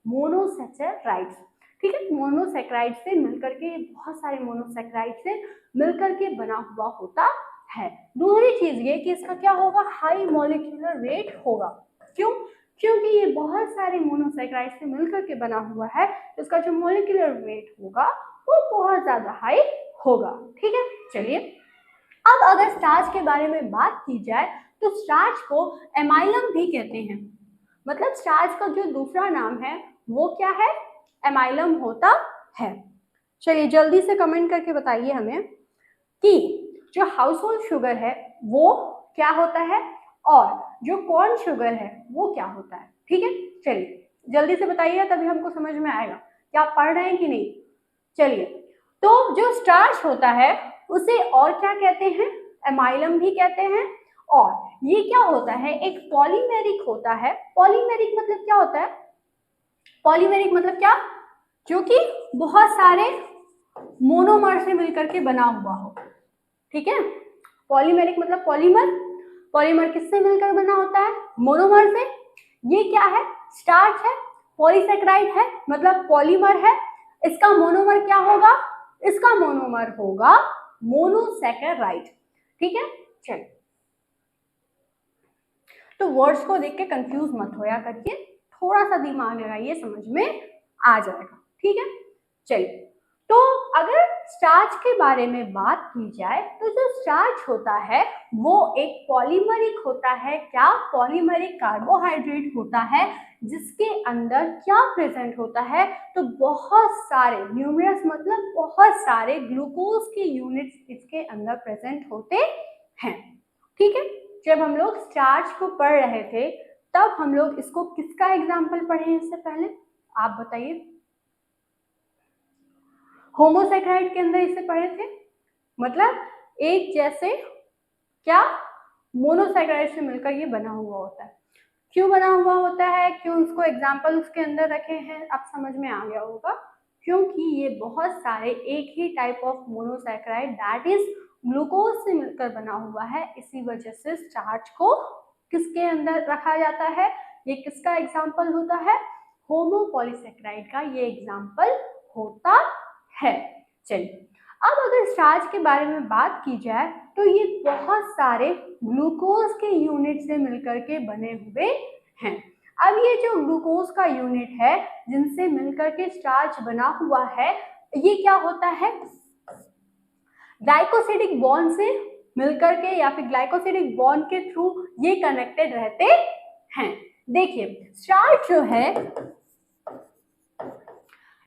monosaccharides, ठीक है, मोनोसेक्राइड से मिलकर के, बहुत सारे मोनोसेक्राइड से मिलकर के बना हुआ होता है। दूसरी चीज ये कि इसका क्या होगा, हाई मॉलिक्यूलर वेट होगा। क्यों, क्योंकि ये बहुत सारे मोनोसेक्राइड से मिलकर के बना हुआ है, तो इसका जो मॉलिक्यूलर वेट होगा वो बहुत ज्यादा हाई होगा, ठीक है। चलिए अब अगर स्टार्च के बारे में बात की जाए तो स्टार्च को एमाइलम भी कहते हैं, मतलब स्टार्च का जो दूसरा नाम है वो क्या है, एमाइलम होता है। चलिए जल्दी से कमेंट करके बताइए हमें कि जो हाउस होल्ड शुगर है वो क्या होता है और जो कॉर्न शुगर है वो क्या होता है, ठीक है। चलिए जल्दी से बताइए तभी हमको समझ में आएगा कि आप पढ़ रहे हैं कि नहीं। चलिए तो जो स्टार्च होता है उसे और क्या कहते हैं, एमाइलम भी कहते हैं। और ये क्या होता है, एक पॉलीमेरिक होता है। पॉलीमेरिक मतलब क्या होता है, पॉलीमेरिक मतलब क्या, जो कि बहुत सारे मोनोमर से मिलकर के बना हुआ हो, ठीक है। पॉलीमेरिक मतलब पॉलीमर, पॉलीमर किससे मिलकर बना होता है, मोनोमर से। ये क्या है, स्टार्च है, पॉलीसेक्राइड है मतलब पॉलीमर है। इसका मोनोमर क्या होगा, इसका मोनोमर होगा मोनोसेकेराइड, ठीक है। चलिए तो वर्ड्स को देख के कंफ्यूज मत होया करके, थोड़ा सा दिमाग लगाइए, समझ में आ जाएगा, ठीक है। चलिए तो अगर स्टार्च के बारे में बात की जाए तो जो स्टार्च होता है वो एक पॉलीमरिक होता है। क्या, पॉलीमरिक कार्बोहाइड्रेट होता है जिसके अंदर क्या प्रेजेंट होता है, तो बहुत सारे, न्यूमरस मतलब बहुत सारे ग्लूकोज के यूनिट्स इसके अंदर प्रेजेंट होते हैं, ठीक है। जब हम लोग स्टार्च को पढ़ रहे थे तब हम लोग इसको किसका एग्जाम्पल पढ़े इससे पहले, आप बताइए। होमोसेक्राइड के अंदर इसे पढ़े थे, मतलब एक जैसे क्या, मोनोसेक्राइड से मिलकर ये बना हुआ होता है। क्यों बना हुआ होता है, क्यों उसको एग्जाम्पल उसके अंदर रखे हैं, आप समझ में आ गया होगा। क्योंकि ये बहुत सारे एक ही type of monosaccharide that is glucose से मिलकर बना हुआ है, इसी वजह से स्टार्च को किसके अंदर रखा जाता है, ये किसका एग्जाम्पल होता है, होमोपॉलीसैकेराइड का ये एग्जाम्पल होता है। चलिए अब अगर स्टार्च के बारे में बात की जाए तो ये बहुत सारे ग्लूकोज के यूनिट से मिलकर के बने हुए हैं। अब ये जो ग्लूकोज का यूनिट है जिनसे मिलकर के स्टार्च बना हुआ है, ये क्या होता है, ग्लाइकोसिडिक बॉन्ड से मिलकर के या फिर ग्लाइकोसिडिक बॉन्ड के थ्रू ये कनेक्टेड रहते हैं। देखिए स्टार्च जो है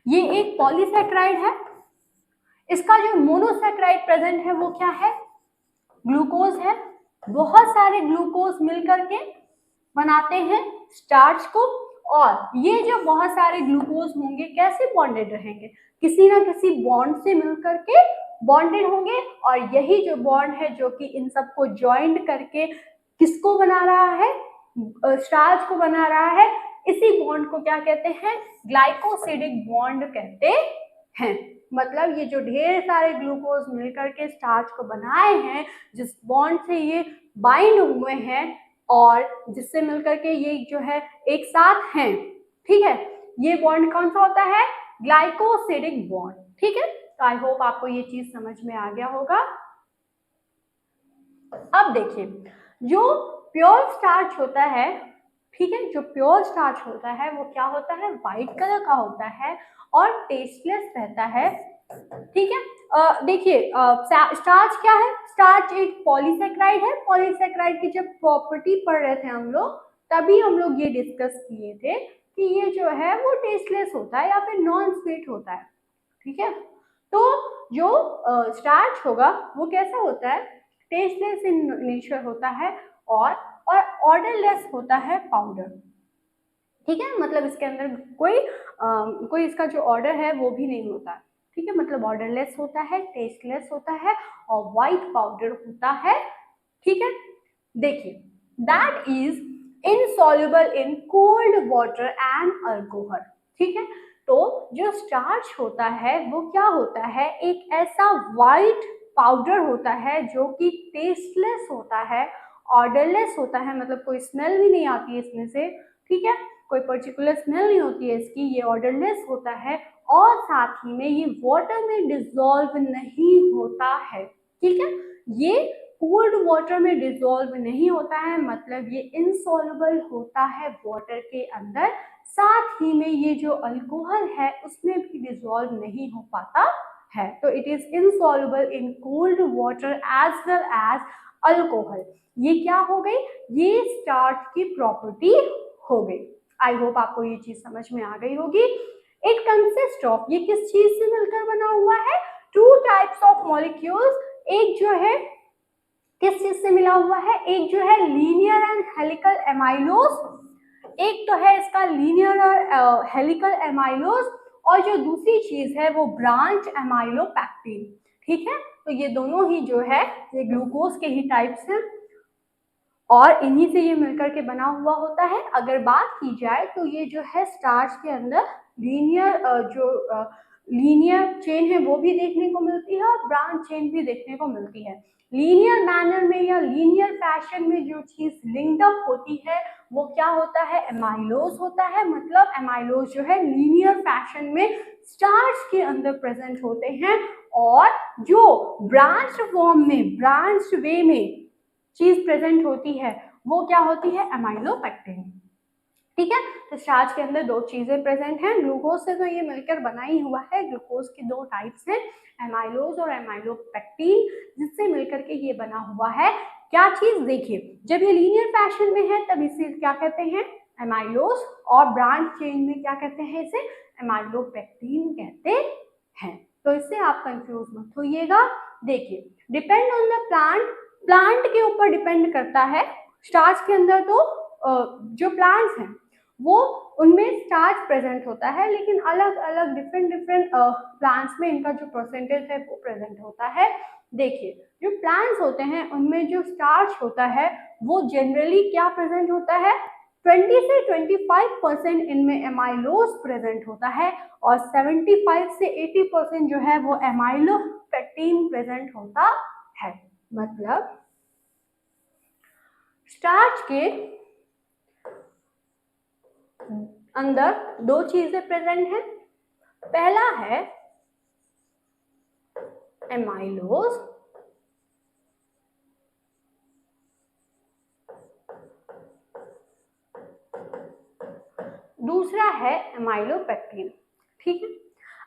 ये एक पॉलीसैकेराइड है, इसका जो मोनोसैकेराइड प्रेजेंट है वो क्या है, ग्लूकोज है। बहुत सारे ग्लूकोज मिलकर के बनाते हैं स्टार्च को, और ये जो बहुत सारे ग्लूकोज होंगे कैसे बॉन्डेड रहेंगे, किसी ना किसी बॉन्ड से मिलकर के बॉन्डेड होंगे, और यही जो बॉन्ड है जो कि इन सबको ज्वाइंट करके किसको बना रहा है, स्टार्च को बना रहा है, इसी बॉन्ड को क्या कहते हैं, ग्लाइकोसिडिक बॉन्ड कहते हैं। मतलब ये जो ढेर सारे ग्लूकोज मिलकर के स्टार्च को बनाए हैं, जिस बॉन्ड से ये बाइंड हुए हैं और जिससे मिलकर के ये जो है एक साथ हैं, ठीक है, ये बॉन्ड कौन सा होता है, ग्लाइकोसिडिक बॉन्ड। ठीक है, तो आई होप आपको ये चीज समझ में आ गया होगा। अब देखिए जो प्योर स्टार्च होता है, ठीक है, जो प्योर स्टार्च होता है वो क्या होता है, व्हाइट कलर का होता है और टेस्टलेस रहता है। ठीक है, देखिए स्टार्च क्या है, स्टार्च एक पॉलीसैकेराइड है। पॉलीसैकेराइड की जब प्रॉपर्टी पढ़ रहे थे हम लोग, तभी हम लोग ये डिस्कस किए थे कि ये जो है वो टेस्टलेस होता है या फिर नॉन स्वीट होता है। ठीक है, तो जो स्टार्च होगा वो कैसा होता है, टेस्टलेस इन नेचर होता है और ऑर्डरलेस होता है पाउडर। ठीक है, मतलब इसके अंदर कोई इसका जो ऑर्डर है वो भी नहीं होता। ठीक है, मतलब ऑर्डरलेस होता है, टेस्टलेस होता है और व्हाइट पाउडर होता है। ठीक है, देखिए that is insoluble in cold water and alcohol. ठीक है, तो जो स्टार्च होता है वो क्या होता है, एक ऐसा व्हाइट पाउडर होता है जो कि टेस्टलेस होता है, ऑर्डरलेस होता है, मतलब कोई स्मेल भी नहीं आती है इसमें से। ठीक है, कोई पर्टिकुलर स्मेल नहीं होती है इसकी, ये ऑर्डरलेस होता है और साथ ही में ये वाटर में डिसॉल्व नहीं होता है। ठीक है, ये कोल्ड वाटर में डिसॉल्व नहीं होता है, मतलब ये इनसॉल्युबल होता है वाटर के अंदर, साथ ही में ये जो अल्कोहल है उसमें भी डिसॉल्व नहीं हो पाता है। तो it is insoluble in cold water as well as alcohol. ये क्या हो गई, ये स्टार्च की प्रॉपर्टी हो गई। आई होप आपको ये चीज समझ में आ गई होगी। इट कंसिस्ट ऑफ, ये किस चीज से मिलकर बना हुआ है, टू टाइप्स ऑफ मॉलिक्यूल्स। एक जो है किस चीज से मिला हुआ है, एक जो है लीनियर एंड हेलिकल एमाइलोज, एक तो है इसका लीनियर और हेलिकल एमाइलोज, और जो दूसरी चीज है वो ब्रांच एमाइलोपैक्टिन। ठीक है, तो ये दोनों ही जो है ये ग्लूकोज के ही टाइप्स हैं और इन्हीं से ये मिलकर के बना हुआ होता है। अगर बात की जाए तो ये जो है स्टार्च के अंदर लीनियर चेन है वो भी देखने को मिलती है और ब्रांच चेन भी देखने को मिलती है। लीनियर मैनर में या लीनियर फैशन में जो चीज लिंक्ड अप होती है वो क्या होता है, एमाइलोज होता है। मतलब एमाइलोज जो है लीनियर फैशन में स्टार्च के अंदर प्रेजेंट होते हैं, और जो ब्रांच फॉर्म में, ब्रांच वे में चीज प्रेजेंट होती है वो क्या होती है, एमाइलोपैक्टिन। ठीक है, तो स्टार्च के अंदर दो चीजें प्रेजेंट हैं, ग्लूकोज से तो ये मिलकर बना ही हुआ है। ग्लूकोज के दो टाइप्स हैं, एमाइलोज और एमाइलोपैक्टिन, जिससे मिलकर के ये बना हुआ है। क्या चीज, देखिए जब ये लीनियर फैशन में है तब इसे क्या कहते हैं, एमाइलोज, और ब्रांच चेन में क्या कहते हैं, इसे एमाइलोपैक्टिन कहते हैं। तो इससे आप कंफ्यूज मत होइएगा। देखिए डिपेंड ऑन द प्लांट के ऊपर डिपेंड करता है। स्टार्च के अंदर तो जो प्लांट्स हैं वो उनमें स्टार्च प्रेजेंट होता है, लेकिन अलग अलग डिफरेंट प्लांट्स में इनका जो परसेंटेज है वो प्रेजेंट होता है। देखिए जो प्लांट्स होते हैं उनमें जो स्टार्च होता है वो जनरली क्या प्रेजेंट होता है, 20 से 25% इनमें एमाइलोज प्रेजेंट होता है और 75 से 80% जो है वो एमाइलोपेक्टिन प्रेजेंट होता है। मतलब स्टार्च के अंदर दो चीजें प्रेजेंट हैं। पहला है एमाइलोज, दूसरा है एमाइलोपेक्टिन। ठीक है,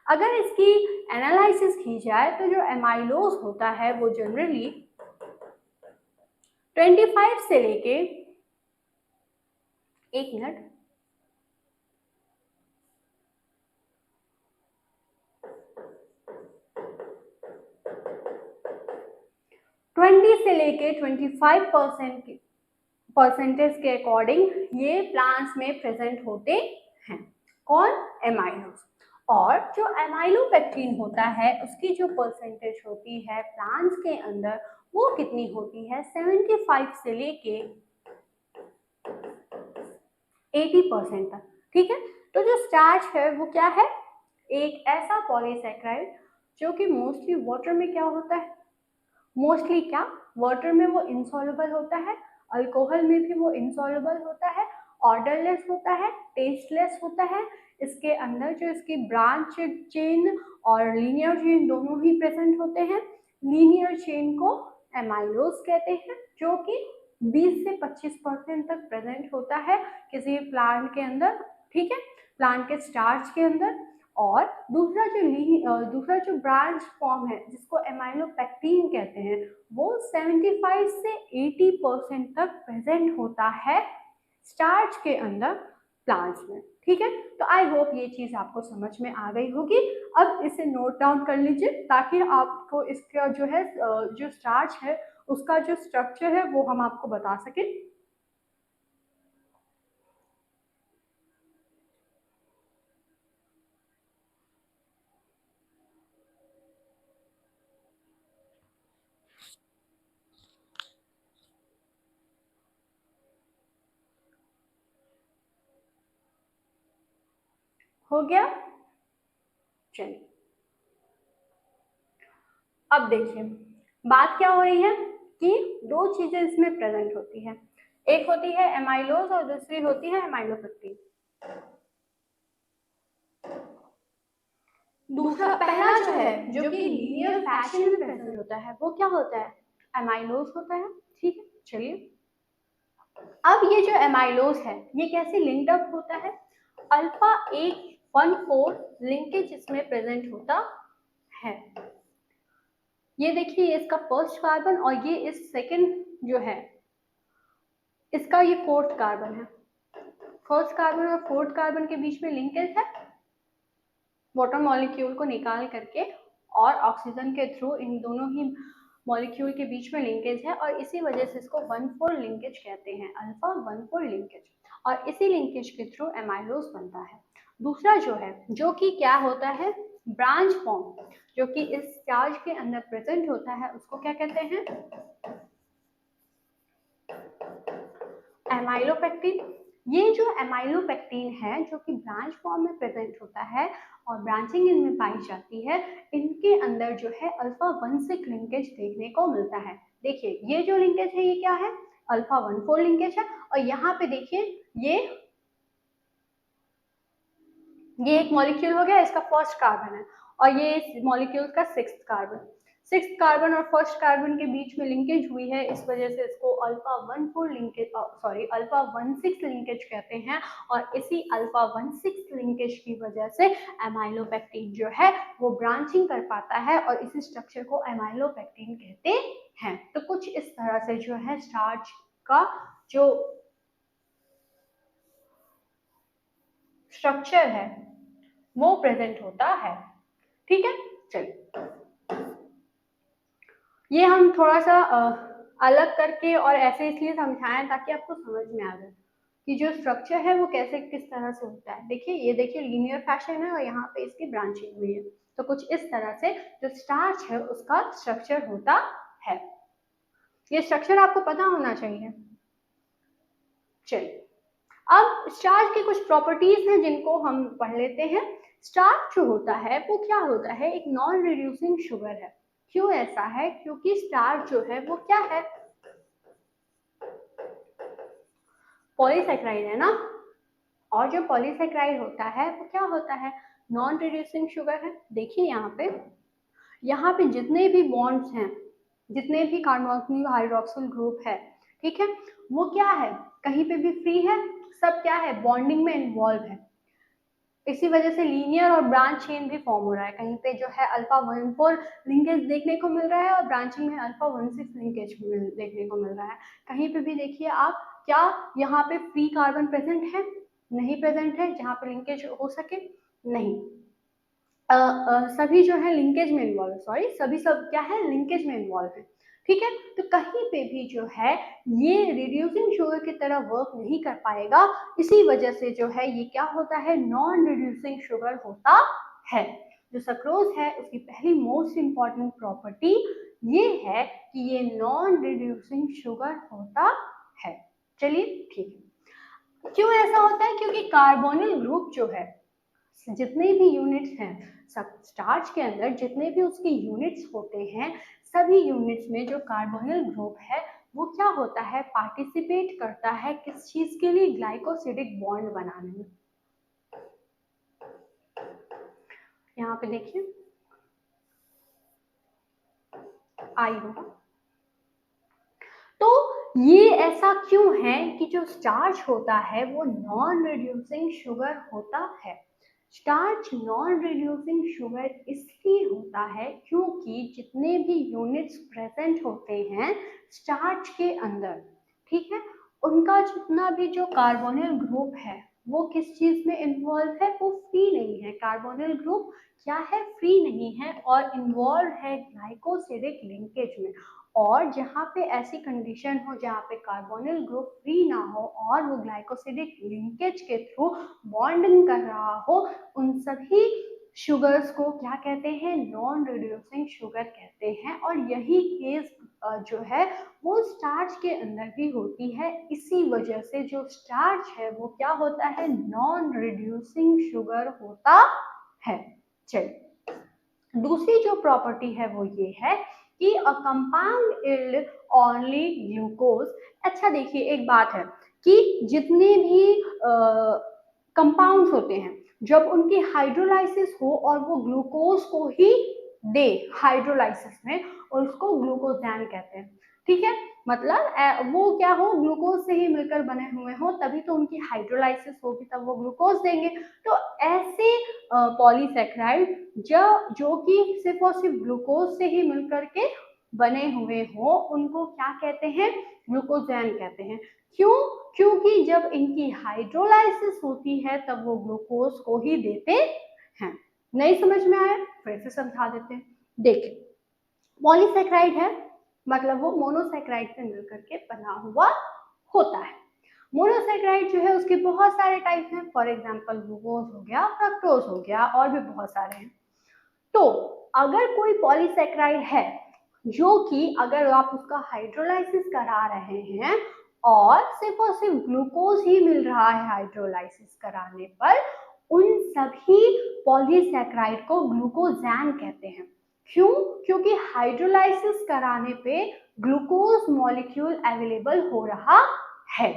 अगर इसकी एनालिसिस की जाए तो जो एमाइलोज होता है वो जनरली 25 से लेके, एक मिनट, ट्वेंटी से लेके 25% परसेंटेज के अकॉर्डिंग ये प्लांट्स में प्रेजेंट होते हैं। कौन? एमाइलोज। और जो एमाइलोपेक्टिन होता है उसकी जो परसेंटेज होती है प्लांट्स के अंदर वो कितनी होती है? 75 से लेके 80% तक। ठीक है, तो जो स्टार्च है वो क्या है? एक ऐसा पॉलीसेकेराइड जो कि मोस्टली वाटर में क्या होता है? मोस्टली क्या वाटर में वो इनसॉल्युबल होता है, अल्कोहल में भी वो इनसॉल्युबल होता है, ऑर्डरलेस होता है, टेस्टलेस होता है। इसके अंदर जो इसकी ब्रांच चेन और लीनियर चेन दोनों ही प्रेजेंट होते हैं। लीनियर चेन को एमाइलोज कहते हैं जो कि 20 से 25% तक प्रेजेंट होता है किसी प्लांट के अंदर। ठीक है, प्लांट के स्टार्च के अंदर। और दूसरा जो ब्रांच फॉर्म है जिसको एमाइलोपेक्टिन कहते हैं वो 75 से 80% तक प्रेजेंट होता है स्टार्च के अंदर प्लांट्स में। ठीक है, तो आई होप ये चीज आपको समझ में आ गई होगी। अब इसे नोट डाउन कर लीजिए ताकि आपको इसका जो है जो स्टार्च है उसका जो स्ट्रक्चर है वो हम आपको बता सकें। हो गया? चलिए, अब देखिए बात क्या हो रही है कि दो चीजें इसमें प्रेजेंट होती है, एक होती है एमाइलोज और दूसरी होती है एमाइलोपेक्टिन। दूसरा पहला जो है जो कि लीनियर फैशन में प्रेजेंट होता है वो क्या होता है? एमाइलोज होता है। ठीक है, चलिए अब ये जो एमाइलोज है ये कैसे लिंक्ड अप होता है? अल्फा 114 लिंकेज इसमें प्रेजेंट होता है। ये देखिए ये इसका फर्स्ट कार्बन और ये इस सेकंड जो है इसका ये फोर्थ कार्बन है। फर्स्ट कार्बन और फोर्थ कार्बन के बीच में लिंकेज है वाटर मॉलिक्यूल को निकाल करके और ऑक्सीजन के थ्रू इन दोनों ही मॉलिक्यूल के बीच में लिंकेज है और इसी वजह से इसको 1,4 लिंकेज कहते हैं, अल्फा 1,4 लिंकेज। और इसी लिंकेज के थ्रू एमाइलोज बनता है। दूसरा जो है जो कि क्या होता है? ब्रांच फॉर्म जो कि इस चार्ज के अंदर प्रेजेंट होता है उसको क्या कहते हैं? एमाइलोपेक्टिन। ये जो एमाइलोपेक्टिन है जो कि ब्रांच फॉर्म में प्रेजेंट होता है और ब्रांचिंग इनमें पाई जाती है, इनके अंदर जो है अल्फा 1,6 लिंकेज देखने को मिलता है। देखिए ये जो लिंकेज है ये क्या है? अल्फा 1,4 लिंकेज है और यहाँ पे देखिए ये एक मॉलिक्यूल हो गया, इसका फर्स्ट कार्बन है और ये इस मॉलिक्यूल का सिक्स्थ कार्बन और फर्स्ट कार्बन के बीच में लिंकेज हुई है, इस वजह से इसको अल्फा 1,4 लिंकेज अल्फा 1,6 लिंकेज कहते हैं। और इसी अल्फा 1,6 लिंकेज की वजह से एमाइलोपेक्टिन जो है वो ब्रांचिंग कर पाता है और इसी स्ट्रक्चर को एमाइलोपेक्टिन कहते हैं। तो कुछ इस तरह से जो है स्टार्च का जो स्ट्रक्चर है वो प्रेजेंट होता है। ठीक है, चलिए ये हम थोड़ा सा अलग करके और ऐसे इसलिए समझाएं ताकि आपको समझ में आ जाए कि जो स्ट्रक्चर है वो कैसे किस तरह से होता है। देखिए ये देखिए लीनियर फैशन है और यहाँ पे इसकी ब्रांचिंग हुई है, तो कुछ इस तरह से जो स्टार्च है उसका स्ट्रक्चर होता है। ये स्ट्रक्चर आपको पता होना चाहिए। चलिए अब स्टार्च की कुछ प्रॉपर्टीज हैं जिनको हम पढ़ लेते हैं। स्टार्च जो होता है वो क्या होता है, एक नॉन रिड्यूसिंग शुगर है। क्यों ऐसा है, क्योंकि स्टार्च जो है वो क्या है, पॉलीसेक्राइड है ना, और जो पॉलीसेक्राइड होता है वो क्या होता है, नॉन रिड्यूसिंग शुगर है। देखिए यहाँ पे जितने भी बॉन्ड्स हैं, जितने भी कार्बोक्सिल हाइड्रोक्सिल ग्रुप है, ठीक है, वो क्या है, कहीं पे भी फ्री है, सब क्या है, बॉन्डिंग में इन्वॉल्व है। इसी वजह से लीनियर और ब्रांच चेन भी फॉर्म हो रहा है। कहीं पे जो है अल्फा 1,4 लिंकेज देखने को मिल रहा है और ब्रांचिंग में अल्फा 1,6 लिंकेज देखने को मिल रहा है। कहीं पे भी देखिए आप, क्या यहाँ पे फ्री कार्बन प्रेजेंट है, नहीं प्रेजेंट है, जहाँ पे लिंकेज हो सके, नहीं। सभी जो है लिंकेज में इन्वॉल्व है, सॉरी सभी सब क्या है, लिंकेज में इन्वॉल्व है, ठीक है। तो कहीं पे भी जो है ये रिड्यूसिंग शुगर की तरह वर्क नहीं कर पाएगा, इसी वजह से जो है ये क्या होता है, नॉन रिड्यूसिंग शुगर होता है। जो सक्रोज है उसकी पहली मोस्ट इंपॉर्टेंट प्रॉपर्टी ये है कि ये नॉन रिड्यूसिंग शुगर होता है। चलिए ठीक है, क्यों ऐसा होता है, क्योंकि कार्बोनिल ग्रुप जो है, जितने भी यूनिट्स हैं स्टार्च के अंदर, जितने भी उसके यूनिट्स होते हैं, सभी यूनिट्स में जो कार्बोनिल ग्रुप है वो क्या होता है, पार्टिसिपेट करता है किस चीज के लिए, ग्लाइकोसिडिक बॉन्ड बनाने में। यहाँ पे देखिए आई होगा। तो ये ऐसा क्यों है कि जो स्टार्च होता है वो नॉन रिड्यूसिंग शुगर होता है। स्टार्च नॉन रिड्यूसिंग शुगर इसलिए होता है क्योंकि जितने भी यूनिट्स प्रेजेंट होते हैं स्टार्च के अंदर, ठीक है, उनका जितना भी जो कार्बोनिल ग्रुप है वो किस चीज में इन्वॉल्व है, वो फ्री नहीं है। कार्बोनिल ग्रुप क्या है, फ्री नहीं है और इन्वॉल्व है ग्लाइकोसिडिक लिंकेज में। और जहाँ पे ऐसी कंडीशन हो जहाँ पे कार्बोनिल ग्रुप फ्री ना हो और वो ग्लाइकोसिडिक लिंकेज के थ्रू बॉन्डिंग कर रहा हो, उन सभी शुगर्स को क्या कहते हैं, नॉन रिड्यूसिंग शुगर कहते हैं। और यही केस जो है वो स्टार्च के अंदर भी होती है। इसी वजह से जो स्टार्च है वो क्या होता है, नॉन रिड्यूसिंग शुगर होता है। चलिए दूसरी जो प्रॉपर्टी है वो ये है कि a compound yield only glucose. अच्छा देखिए एक बात है कि जितने भी कंपाउंड्स होते हैं जब उनकी हाइड्रोलाइसिस हो और वो ग्लूकोज को ही दे हाइड्रोलाइसिस में, और उसको ग्लूकोजैन कहते हैं, ठीक है। मतलब वो क्या हो, ग्लूकोज से ही मिलकर बने हुए हो, तभी तो उनकी हाइड्रोलाइसिस होगी, तब वो ग्लूकोज देंगे। तो ऐसे पॉलीसेक्राइड जो कि सिर्फ और सिर्फ ग्लूकोज से ही मिलकर के बने हुए हो, उनको क्या कहते हैं, ग्लूकोजैन कहते हैं। क्यों, क्योंकि जब इनकी हाइड्रोलाइसिस होती है तब वो ग्लूकोज को ही देते हैं। नहीं समझ में आया, फिर से समझा देते हैं। देखिए पॉलीसेक्राइड है मतलब वो मोनोसेक्राइड से मिलकर के बना हुआ होता है। मोनोसेक्राइड जो है उसके बहुत सारे टाइप हैं, फॉर एग्जांपल ग्लूकोज हो गया, फ्रक्टोज हो गया, और भी बहुत सारे हैं। तो अगर कोई पॉलीसेक्राइड है जो कि अगर आप उसका हाइड्रोलाइसिस करा रहे हैं और सिर्फ ग्लूकोज ही मिल रहा है हाइड्रोलाइसिस कराने पर, उन सभी पॉलीसेक्राइड को ग्लूकोजैन कहते हैं। क्यों, क्योंकि हाइड्रोलाइसिस कराने पे ग्लूकोज मॉलिक्यूल अवेलेबल हो रहा है,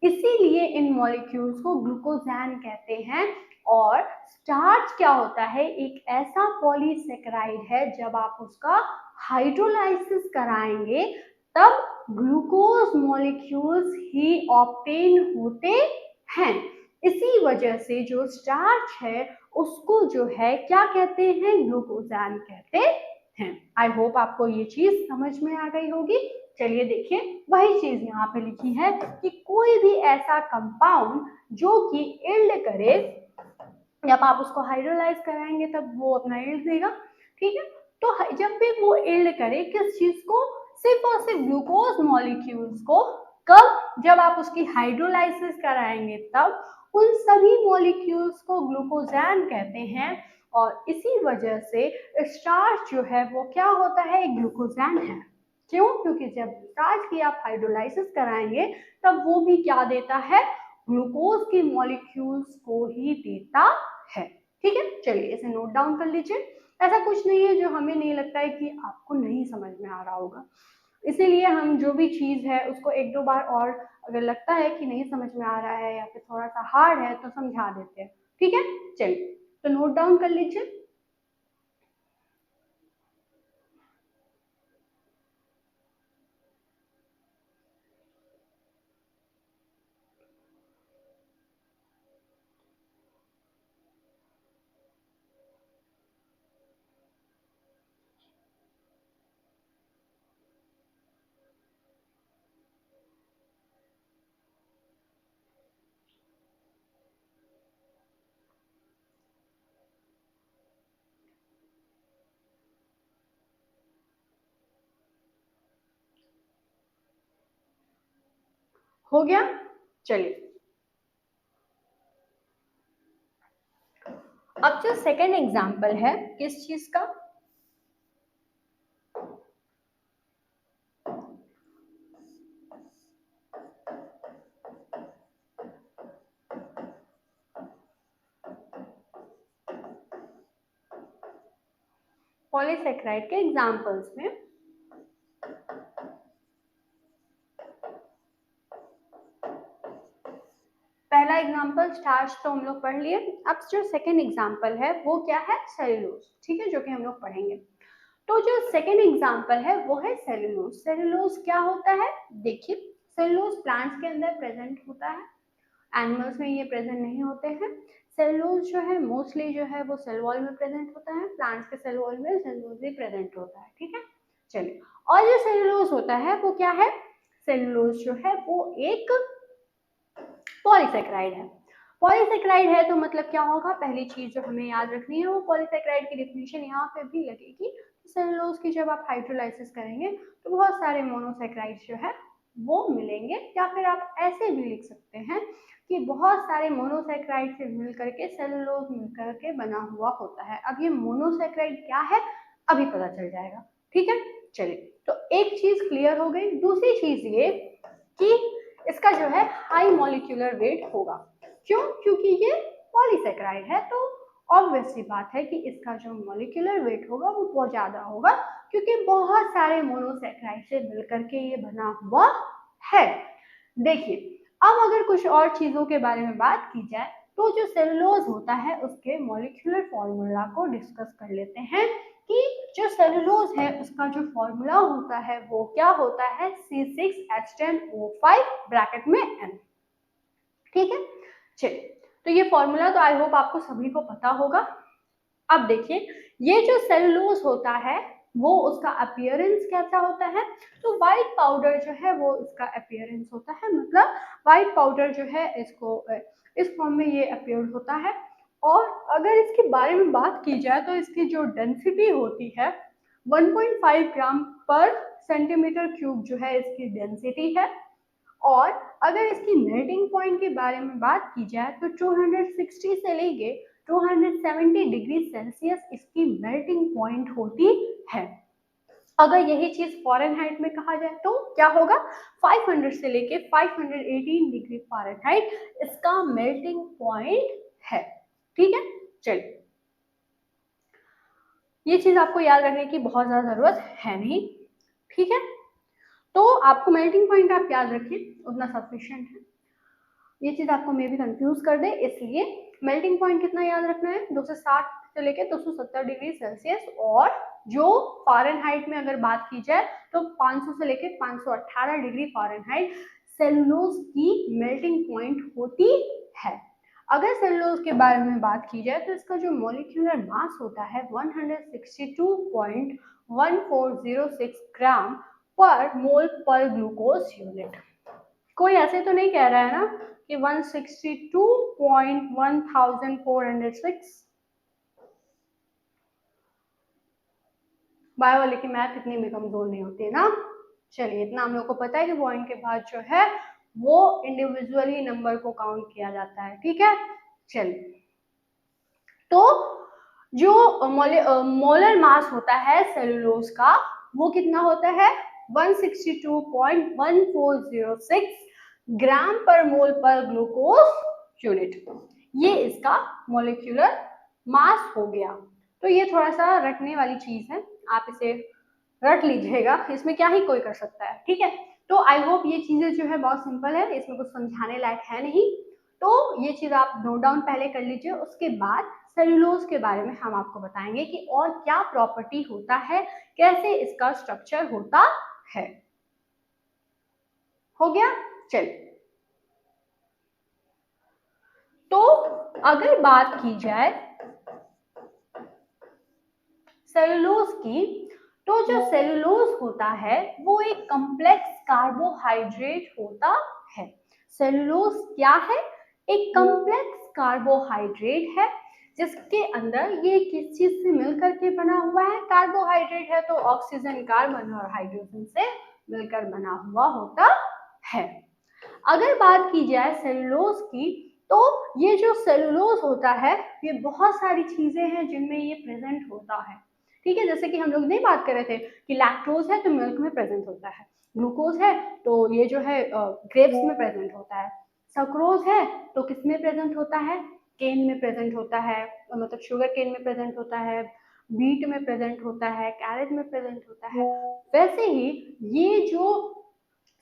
इसीलिए इन मॉलिक्यूल्स को ग्लूकोजैन कहते हैं। और स्टार्च क्या होता है, एक ऐसा पॉलीसेक्राइड है जब आप उसका हाइड्रोलाइसिस कराएंगे तब ग्लूकोज मॉलिक्यूल्स ही ऑब्टेन होते हैं। इसी वजह से जो स्टार्च है उसको जो है क्या कहते हैं, ग्लूकोजैन कहते हैं। आई होप आपको ये चीज समझ में आ गई होगी। चलिए देखिए वही चीज यहाँ पे लिखी है कि कोई भी ऐसा कंपाउंड जो कि इल्ड करे, जब आप उसको हाइड्रोलाइज कराएंगे तब वो अपना इल्ड देगा, ठीक है। तो जब भी वो इल्ड करे किस चीज को, सिर्फ और सिर्फ ग्लूकोज मॉलिक्यूल्स को, कब, जब आप उसकी हाइड्रोलाइसिस कराएंगे तब उन सभी मॉलिक्यूल्स को ग्लूकोजैन कहते हैं। और इसी वजह से स्टार्च जो है वो क्या होता है, एक ग्लूकोजैन है। क्यों, क्योंकि जब स्टार्च की आप हाइड्रोलाइसिस कराएंगे तब वो भी क्या देता है, ग्लूकोज के मॉलिक्यूल्स को ही देता है। ठीक है, चलिए इसे नोट डाउन कर लीजिए। ऐसा कुछ नहीं है जो हमें नहीं लगता है कि आपको नहीं समझ में आ रहा होगा, इसीलिए हम जो भी चीज है उसको एक दो बार और अगर लगता है कि नहीं समझ में आ रहा है या फिर थोड़ा सा हार्ड है तो समझा देते हैं। ठीक है, चलिए तो नोट डाउन कर लीजिए। हो गया, चलिए अब जो सेकेंड एग्जाम्पल है किस चीज का, पॉलीसेक्राइड के एग्जाम्पल्स में पहला एग्जाम्पल स्टार्च तो हम लोग पढ़ लिए। अब जो सेकेंड एग्जाम्पल है वो क्या है, सेलुलोज। ठीक है, जो कि हम लोग पढ़ेंगे। तो जो सेकेंड एग्जाम्पल है वो है सेलुलोज। सेलुलोज क्या होता है, देखिए सेलुलोज प्लांट्स के अंदर प्रेजेंट होता है, एनिमल्स में ये प्रेजेंट नहीं होते हैं। सेलुलोज जो है मोस्टली जो है वो सेल वॉल में प्रेजेंट होता है, प्लांट्स के सेल वॉल में सेलुलोज ही प्रेजेंट होता है। ठीक है, चलिए और जो सेलुलोज होता है वो क्या है, सेलुलोज जो है वो एक पॉलीसेक्राइड है। पॉलीसेक्राइड है तो मतलब क्या होगा, पहली चीज जो हमें याद रखनी है वो पॉलीसेक्राइड की डिफिनीशन यहाँ पे भी लगेगी। सेलुलोज की जब आप हाइड्रोलाइसिस करेंगे तो बहुत सारे मोनोसेक्राइड्स जो है वो मिलेंगे, या फिर आप ऐसे भी लिख सकते हैं कि बहुत सारे मोनोसेक्राइड से मिलकर के सेलुलोज मिलकर के बना हुआ होता है। अब ये मोनोसेक्राइड क्या है अभी पता चल जाएगा। ठीक है, चलिए तो एक चीज क्लियर हो गई। दूसरी चीज ये कि इसका जो है हाई मॉलिक्यूलर वेट होगा। क्यों, क्योंकि ये पॉलीसेक्राइड है तो ऑब्वियस सी बात है कि इसका जो मॉलिक्यूलर वेट होगा वो बहुत ज्यादा होगा, क्योंकि बहुत सारे मोनोसेक्राइड से मिलकर के ये बना हुआ है। देखिए अब अगर कुछ और चीजों के बारे में बात की जाए तो जो सेलुलोज होता है उसके मॉलिक्यूलर फॉर्मूला को डिस्कस कर लेते हैं कि जो सेलुलोज है उसका जो फॉर्मूला होता है वो क्या होता है, C6H10O5 ब्रैकेट में N। ठीक है, चलिए तो ये फॉर्मूला तो आई होप आपको सभी को पता होगा। अब देखिए ये जो सेलुलोज होता है वो उसका अपीयरेंस कैसा होता है, तो व्हाइट पाउडर जो है वो इसका अपीयरेंस होता है, मतलब व्हाइट पाउडर जो है इसको इस फॉर्म में ये अपीयर होता है। और अगर इसके बारे में बात की जाए तो इसकी जो डेंसिटी होती है 1.5 ग्राम पर सेंटीमीटर क्यूब जो है इसकी डेंसिटी है। और अगर इसकी मेल्टिंग पॉइंट के बारे में बात की जाए तो 260 से लेके 270 डिग्री सेल्सियस इसकी मेल्टिंग पॉइंट होती है। अगर यही चीज फ़ारेनहाइट में कहा जाए तो क्या होगा, 500 से लेके 518 डिग्री फ़ारेनहाइट इसका मेल्टिंग पॉइंट है। ठीक है, चलिए ये चीज आपको याद रखने की बहुत ज्यादा जरूरत है नहीं। ठीक है, तो आपको मेल्टिंग पॉइंट आप याद रखिए उतना सफिशिएंट है। ये चीज आपको मे भी कंफ्यूज कर दे, इसलिए मेल्टिंग पॉइंट कितना याद रखना है, 260 से लेके 270 डिग्री सेल्सियस। और जो फ़ारेनहाइट में अगर बात की जाए तो 500 से लेके 518 डिग्री फ़ारेनहाइट सेलुलोज की मेल्टिंग पॉइंट होती है। अगर सेलुलोज के बारे में बात की जाए तो इसका जो मॉलिक्यूलर मास होता है 162.1406 ग्राम पर मोल पर ग्लूकोज यूनिट। कोई ऐसे तो नहीं कह रहा है ना कि 162.1406। बायो वाले की मैथ इतनी भी कमजोर नहीं होती है ना। चलिए इतना हम लोग को पता है कि पॉइंट के बाद जो है वो इंडिविजुअली नंबर को काउंट किया जाता है। ठीक है, चलिए तो जो मोलर मास होता है सेलुलोज का वो कितना होता है 162.1406 ग्राम पर मोल पर ग्लूकोज यूनिट, ये इसका मोलिक्यूलर मास हो गया। तो ये थोड़ा सा रटने वाली चीज है, आप इसे रट लीजिएगा, इसमें क्या ही कोई कर सकता है, ठीक है। तो आई होप ये चीजें जो है बहुत सिंपल है, इसमें कुछ समझाने लायक है नहीं, तो ये चीज आप नोट डाउन पहले कर लीजिए। उसके बाद सेलुलोज के बारे में हम आपको बताएंगे कि और क्या प्रॉपर्टी होता है, कैसे इसका स्ट्रक्चर होता है। हो गया, चलिए। तो अगर बात की जाए सेलुलोज की, तो जो सेलुलोज होता है वो एक कॉम्प्लेक्स कार्बोहाइड्रेट होता है। सेलुलोज क्या है? एक कॉम्प्लेक्स कार्बोहाइड्रेट है जिसके अंदर ये किस चीज से मिलकर के बना हुआ है? कार्बोहाइड्रेट है तो ऑक्सीजन, कार्बन और हाइड्रोजन से मिलकर बना हुआ होता है। अगर बात की जाए सेलुलोज की, तो ये जो सेलुलोज होता है ये बहुत सारी चीजें हैं जिनमें ये प्रेजेंट होता है, ठीक है। जैसे कि हम लोग नहीं बात कर रहे थे कि लैक्टोज है तो मिल्क में प्रेजेंट होता है, ग्लूकोज है तो ये जो है ग्रेप्स में प्रेजेंट होता है, सक्रोज है तो किस में प्रेजेंट होता है? केन में प्रेजेंट होता है, मतलब शुगर केन में प्रेजेंट होता है, बीट में प्रेजेंट होता है, कैरेट में प्रेजेंट होता है। वैसे ही ये जो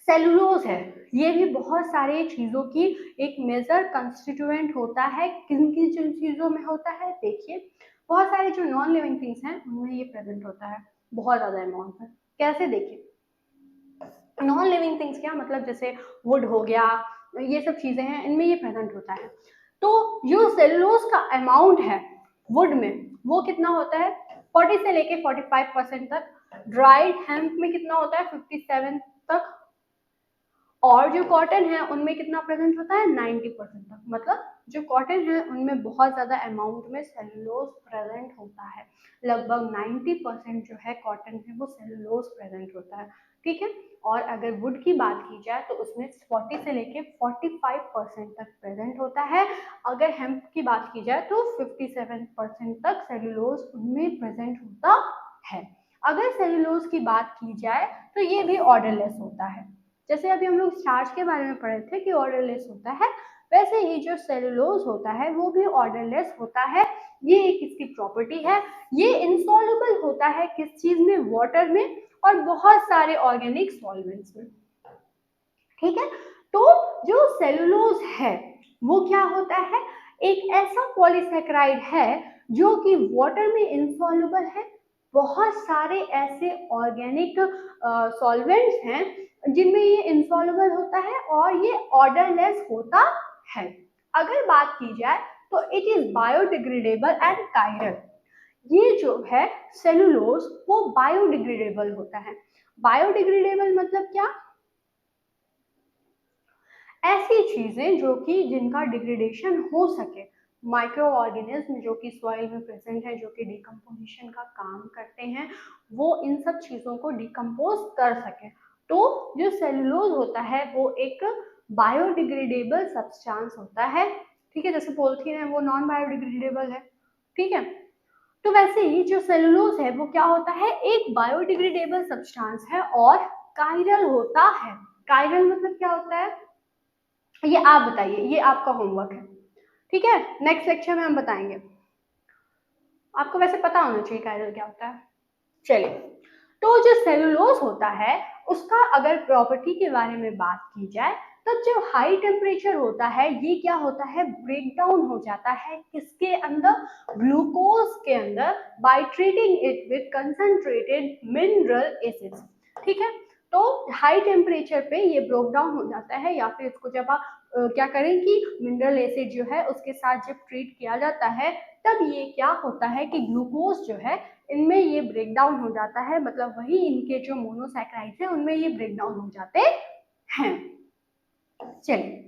सेलुलोज है ये भी बहुत सारे चीजों की एक मेजर कंस्टिट्यूएंट होता है। किन किन चीजों में होता है? देखिए, बहुत सारे जो नॉन लिविंग थिंग्स हैं उनमें ये प्रेजेंट होता है बहुत ज्यादा अमाउंट में। कैसे? देखिए, नॉन लिविंग थिंग्स क्या मतलब, जैसे वुड हो गया, ये सब चीजें हैं, इनमें ये प्रेजेंट होता है। तो जो सेलुलोज का अमाउंट है वुड में वो कितना होता है? 40 से लेके 45% तक। ड्राइड हेम्प में कितना होता है? 57 तक। और जो कॉटन है उनमें कितना प्रेजेंट होता है? 90% तक। मतलब जो कॉटन है उनमें बहुत ज्यादा अमाउंट में सेलुलोज प्रेजेंट होता है। लगभग 90% जो है कॉटन है वो सेलुलोज प्रेजेंट होता है, ठीक है। और अगर वुड की बात की जाए तो उसमें 40 से लेके 45% तक प्रेजेंट होता है। अगर हेम्प की बात की जाए तो 57% तक सेलुलोज उनमें प्रेजेंट होता है। अगर सेलुलोज की बात की जाए तो ये भी ऑर्डरलेस होता है। जैसे अभी हम लोग स्टार्च के बारे में पढ़े थे कि ऑर्डरलेस होता है, वैसे ही जो सेलुलोज होता है वो भी ऑर्डरलेस होता है। ये एक इसकी प्रॉपर्टी है। ये इनसॉल्युबल होता है किस चीज में? वाटर में और बहुत सारे ऑर्गेनिक सॉल्वेंट्स में, ठीक है। तो जो सेलुलोज है वो क्या होता है? एक ऐसा पॉलीसेकेराइड है जो कि वाटर में इनसॉल्युबल है। बहुत सारे ऐसे ऑर्गेनिक सॉल्वेंट्स हैं जिनमें ये इनसॉल्युबल होता है और ये ऑर्डरलेस होता है। अगर बात की जाए तो it is biodegradable and chiral. ये जो है सेलुलोज वो बायोडिग्रेडेबल होता है। बायोडिग्रेडेबल मतलब क्या? ऐसी चीजें जो कि जिनका डिग्रेडेशन हो सके, माइक्रो ऑर्गेनिज्म जो कि सॉइल में प्रेजेंट है, जो कि डिकम्पोजिशन का काम करते हैं, वो इन सब चीजों को डिकम्पोज कर सके। तो जो सेलुलोज होता है वो एक बायोडिग्रेडेबल सब्सटेंस होता है, ठीक है। जैसे पॉलिथीन है वो नॉन बायोडिग्रेडेबल है, ठीक है। तो वैसे ही जो सेलुलोज है वो क्या होता है? एक बायोडिग्रेडेबल सब्सटेंस है और कायरल होता है। कायरल मतलब क्या होता है ये आप बताइए, ये आपका होमवर्क है, ठीक है। नेक्स्ट लेक्चर में हम बताएंगे। आपको वैसे पता होना चाहिए कायरल क्या होता है। चलिए, तो जो सेलुलोज होता है उसका अगर प्रॉपर्टी के बारे में बात की जाए तो जो हाई टेम्परेचर होता है ये क्या होता है? ब्रेक डाउन हो जाता है किसके अंदर? ग्लूकोज के अंदर, by treating it with concentrated mineral acids, ठीक है। तो हाई टेम्परेचर पे ये ब्रेक डाउन हो जाता है, या फिर इसको जब आप क्या करें कि मिनरल एसिड जो है उसके साथ जब ट्रीट किया जाता है तब ये क्या होता है कि ग्लूकोज जो है इनमें ये ब्रेक डाउन हो जाता है, मतलब वही इनके जो मोनोसैकेराइड्स हैं उनमें ये ब्रेक डाउन हो जाते हैं। चलिए,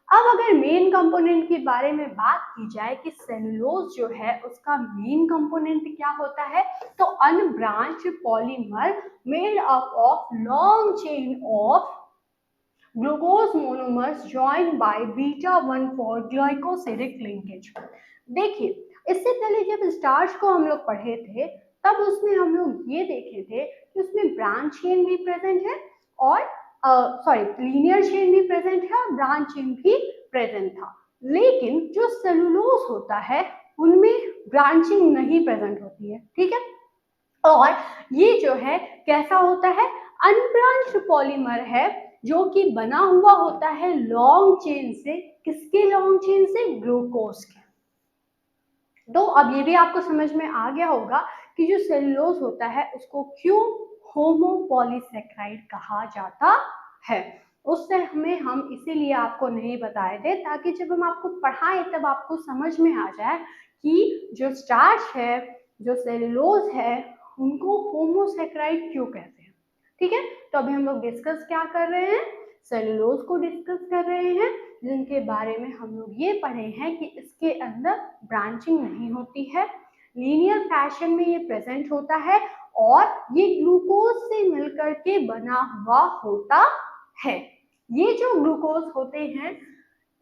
अब अगर मेन कंपोनेंट के बारे में बात की जाए कि सेलुलोज जो है उसका मेन कंपोनेंट क्या होता है, तो unbranched polymer made up of long chain of glucose monomers joined by beta 1 for glycosidic linkage. देखिए, इससे पहले जब स्टार्च को हम लोग पढ़े थे तब उसमें हम लोग ये देखे थे कि उसमें ब्रांच चेन भी प्रेजेंट है और सॉरी लीनियर चेन भी प्रेजेंट है और ब्रांच चेन भी प्रेजेंट था, लेकिन जो सेलुलोज होता है उनमें ब्रांचिंग नहीं प्रेजेंट होती है, ठीक है। और ये जो है कैसा होता है, अनब्रांच्ड पॉलीमर है जो कि बना हुआ होता है लॉन्ग चेन से। किसके लॉन्ग चेन से? ग्लूकोज के। तो अब ये भी आपको समझ में आ गया होगा कि जो सेलुलोज होता है उसको क्यों होमोपॉलीसेकेराइड कहा जाता है। उससे हम इसीलिए आपको नहीं बताए थे ताकि जब हम आपको पढ़ाएं तब आपको समझ में आ जाए कि जो स्टार्च है, जो सेलुलोज है, उनको होमोसेकेराइड क्यों कहते हैं, ठीक है। तो अभी हम लोग डिस्कस क्या कर रहे हैं? सेलुलोज को डिस्कस कर रहे हैं, जिनके बारे में हम लोग ये पढ़े हैं कि इसके अंदर ब्रांचिंग नहीं होती है, लीनियर फैशन में ये प्रेजेंट होता है और ये ग्लूकोज से मिलकर के बना हुआ होता है। ये जो ग्लूकोज होते हैं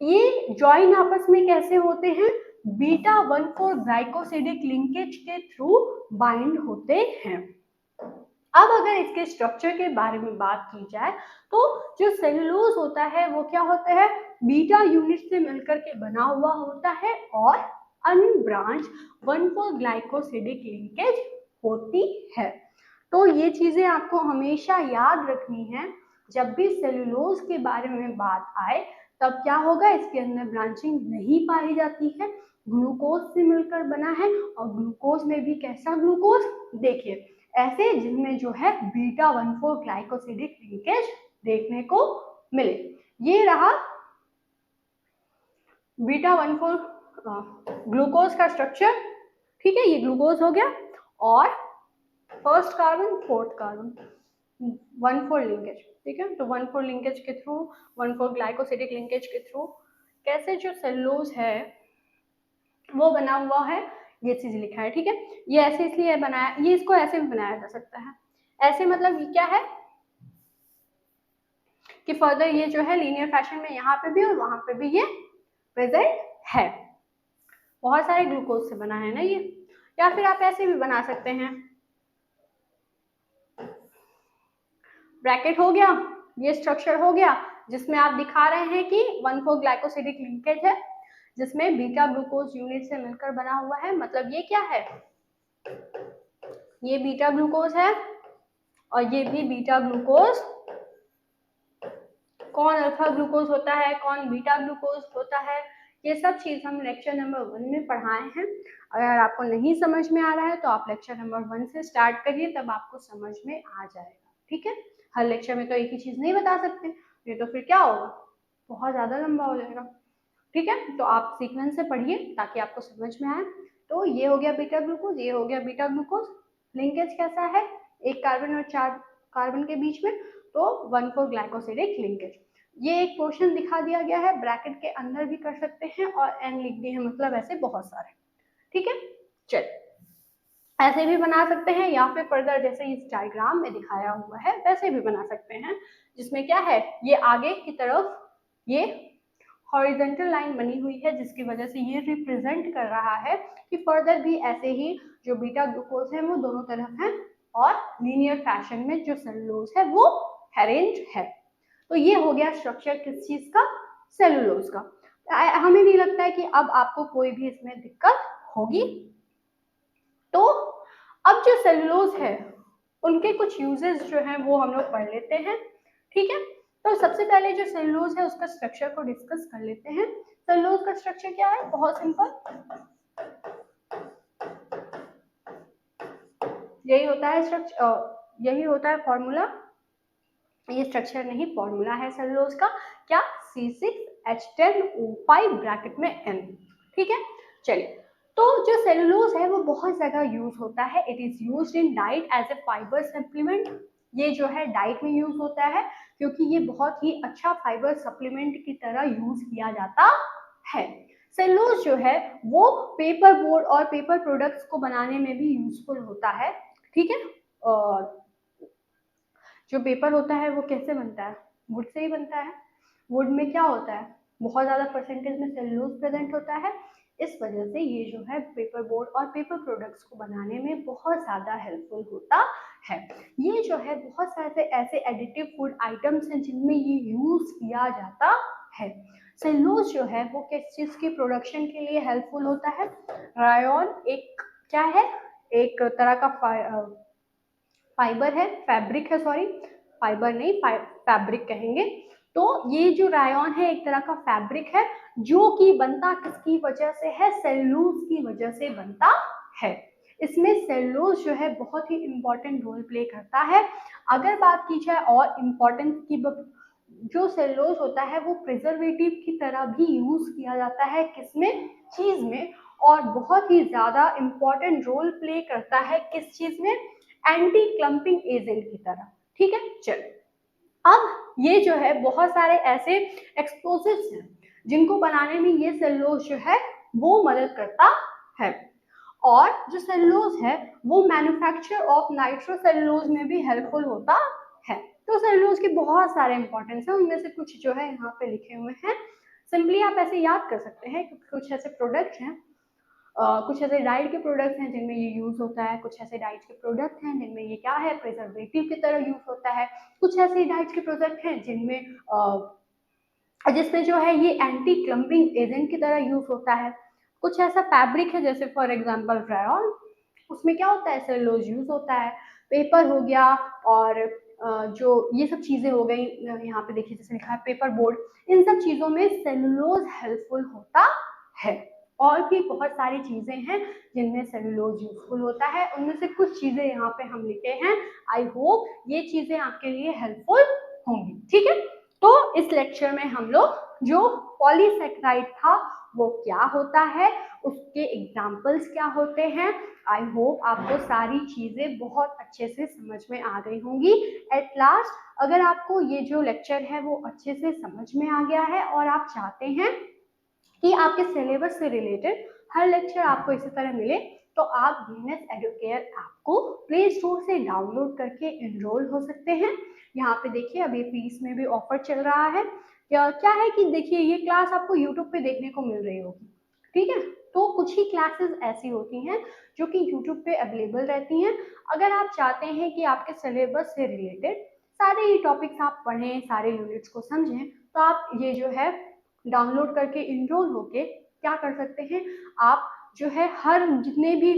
ये जॉइन आपस में कैसे होते हैं? बीटा 1,4 ग्लाइकोसिडिक लिंकेज के थ्रू बाइंड होते हैं। अब अगर इसके स्ट्रक्चर के बारे में बात की जाए तो जो सेलुलोज होता है वो क्या होता है? बीटा यूनिट से मिलकर के बना हुआ होता है और अनब्रांच 1,4 ग्लाइकोसिडिक लिंकेज होती है। तो ये चीजें आपको हमेशा याद रखनी है, जब भी सेलुलोज के बारे में बात आए तब क्या होगा, इसके अंदर ब्रांचिंग नहीं पाई जाती है, ग्लूकोज से मिलकर बना है। और ग्लूकोज में भी कैसा ग्लूकोज? देखिए ऐसे जिनमें जो है बीटा 1,4 ग्लाइकोसिडिक लिंकेज देखने को मिले। ये रहा बीटा 1,4 ग्लूकोज का स्ट्रक्चर, ठीक है। ये ग्लूकोज हो गया और first carbon fourth carbon 1,4 linkage, ठीक है। तो 1,4 लिंकेज के थ्रू 1,4 ग्लाइकोसिडिक लिंकेज के थ्रू कैसे जो सेलुलोज है वो बना हुआ है, ये चीज लिखा है, ठीक है। ये ऐसे इसलिए बनाया, ये इसको ऐसे भी बनाया जा सकता है। ऐसे मतलब ये क्या है कि फर्दर ये जो है लीनियर फैशन में यहाँ पे भी और वहां पे भी ये प्रेजेंट है। बहुत सारे ग्लूकोज से बना है ना ये। या फिर आप ऐसे भी बना सकते हैं, ब्रैकेट हो गया, ये स्ट्रक्चर हो गया जिसमें आप दिखा रहे हैं कि 1,4 ग्लाइकोसिडिक लिंकेज है जिसमें बीटा ग्लूकोज यूनिट से मिलकर बना हुआ है। मतलब ये क्या है? ये बीटा ग्लूकोज है और ये भी बीटा ग्लूकोज। कौन अल्फा ग्लूकोज होता है, कौन बीटा ग्लूकोज होता है, ये सब चीज हम लेक्चर नंबर 1 में पढ़ाए हैं। अगर आपको नहीं समझ में आ रहा है तो आप लेक्चर नंबर 1 से स्टार्ट करिए, तब आपको समझ में आ जाएगा, ठीक है। हर लेक्चर में तो एक ही चीज नहीं बता सकते, ये तो फिर क्या होगा, बहुत ज्यादा लंबा हो जाएगा, ठीक है। तो आप सीक्वेंस से पढ़िए ताकि आपको समझ में आए। तो ये हो गया बीटा ग्लूकोज, ये हो गया बीटा ग्लूकोज। लिंकेज कैसा है? एक कार्बन और 4 कार्बन के बीच में, तो 1,4 ग्लाइकोसिडिक लिंकेज। ये एक पोर्शन दिखा दिया गया है, ब्रैकेट के अंदर भी कर सकते हैं और एन लिख दिए हैं, मतलब ऐसे बहुत सारे, ठीक है। चल ऐसे भी बना सकते हैं या फिर फर्दर जैसे इस डायग्राम में दिखाया हुआ है वैसे भी बना सकते हैं, जिसमें क्या है, ये आगे की तरफ ये हॉरिजॉन्टल लाइन बनी हुई है जिसकी वजह से ये रिप्रेजेंट कर रहा है कि फर्दर भी ऐसे ही जो बीटा ग्लूकोज है वो दोनों तरफ है और लीनियर फैशन में जो सेलुलोज है वो अरेंज है। तो ये हो गया स्ट्रक्चर किस चीज का? सेलुलोज का। हमें नहीं लगता है कि अब आपको कोई भी इसमें दिक्कत होगी। तो अब जो सेलुलोज है उनके कुछ यूजेस जो हैं वो हम लोग पढ़ लेते हैं, ठीक है। तो सबसे पहले जो सेलुलोज है उसका स्ट्रक्चर को डिस्कस कर लेते हैं। सेलुलोज का स्ट्रक्चर क्या है? बहुत सिंपल, यही होता है स्ट्रक्चर, यही होता है फॉर्मूला। ये स्ट्रक्चर नहीं, फॉर्मूला है सेलुलोज का, क्या? C6H10O5 ब्रैकेट में N, ठीक है। चलिए, तो जो सेलुलोज है वो बहुत जगह यूज होता है। It is used in diet as a fibre supplement. ये जो है डाइट में यूज होता है क्योंकि ये बहुत ही अच्छा फाइबर सप्लीमेंट की तरह यूज किया जाता है। सेलुलोज जो है वो पेपर बोर्ड और पेपर प्रोडक्ट्स को बनाने में भी यूजफुल होता है, ठीक है। और जो पेपर होता है वो कैसे बनता है? वुड से ही बनता है। वुड में क्या होता है? बहुत ज़्यादा परसेंटेज में सेलुलोज प्रेजेंट होता है, इस वजह से ये जो है पेपर बोर्ड और पेपर प्रोडक्ट्स को बनाने में बहुत ज़्यादा हेल्पफुल होता है। ये जो है बहुत सारे ऐसे एडिटिव फूड आइटम्स हैं जिनमें ये यूज किया जाता है। सेलुलोज जो है वो किस चीज की प्रोडक्शन के लिए हेल्पफुल होता है? रायोन एक क्या है, एक तरह का फाइबर है, फैब्रिक है, सॉरी फाइबर नहीं, फैब्रिक कहेंगे। तो ये जो रायन है एक तरह का फैब्रिक है जो कि बनता किसकी वजह से है? सेलुलोज की वजह से बनता है। इसमें सेलुलोज जो है बहुत ही इंपॉर्टेंट रोल प्ले करता है। अगर बात की जाए और इम्पोर्टेंस की, जो सेलुलोज होता है वो प्रिजर्वेटिव की तरह भी यूज किया जाता है, किसमें? चीज में। और बहुत ही ज्यादा इंपॉर्टेंट रोल प्ले करता है किस चीज में? एंटी क्लम्पिंग एजेंट की तरह। ठीक है, चलो अब ये जो है बहुत सारे ऐसे एक्सप्लोसिव्स हैं जिनको बनाने में ये सेलुलोज जो है वो मदद करता है। और जो सेलुलोज है वो मैन्युफैक्चर ऑफ नाइट्रोसेलुलोज में भी हेल्पफुल होता है। तो सेलुलोज के बहुत सारे इंपॉर्टेंस हैं, उनमें से कुछ जो है यहाँ पे लिखे हुए हैं। सिंपली आप ऐसे याद कर सकते हैं कि कुछ ऐसे प्रोडक्ट्स हैं, कुछ ऐसे डाइट के प्रोडक्ट्स हैं जिनमें ये यूज होता है, कुछ ऐसे डाइट के प्रोडक्ट हैं जिनमें ये क्या है, प्रिजर्वेटिव की तरह यूज होता है। कुछ ऐसे डाइट के प्रोडक्ट हैं जिसमें जो है ये एंटी क्लम्पिंग एजेंट की तरह यूज होता है। कुछ ऐसा फैब्रिक है जैसे फॉर एग्जांपल रायन, उसमें क्या होता है? सेलुलोज यूज होता है। पेपर हो गया, और जो ये सब चीजें हो गई, यहाँ पे देखिए जैसे लिखा है पेपर बोर्ड, इन सब चीजों में सेलुलोज हेल्पफुल होता है। और भी बहुत सारी चीजें हैं जिनमें सेलुलोज यूजफुल होता है, उनमें से कुछ चीजें यहाँ पे हम लिखे हैं। आई होप ये चीजें आपके लिए हेल्पफुल होंगी। ठीक है, तो इस लेक्चर में हम लोग जो पॉलीसेकेराइड था वो क्या होता है, उसके एग्जाम्पल्स क्या होते हैं, आई होप आपको सारी चीजें बहुत अच्छे से समझ में आ गई होंगी। एट लास्ट अगर आपको ये जो लेक्चर है वो अच्छे से समझ में आ गया है और आप चाहते हैं कि आपके सिलेबस से रिलेटेड हर लेक्चर आपको इसी तरह मिले, तो आप बीएनएस एडुकेयर ऐप को प्ले स्टोर से डाउनलोड करके एनरोल हो सकते हैं। यहाँ पे देखिए अभी फीस में भी ऑफर चल रहा है। क्या है कि देखिए ये क्लास आपको यूट्यूब पे देखने को मिल रही होगी, ठीक है, तो कुछ ही क्लासेस ऐसी होती हैं जो कि यूट्यूब पे अवेलेबल रहती हैं। अगर आप चाहते हैं कि आपके सिलेबस से रिलेटेड सारे ही टॉपिक्स आप पढ़ें, सारे यूनिट्स को समझें, तो आप ये जो है डाउनलोड करके इनरोल होके क्या कर सकते हैं, आप जो है हर जितने भी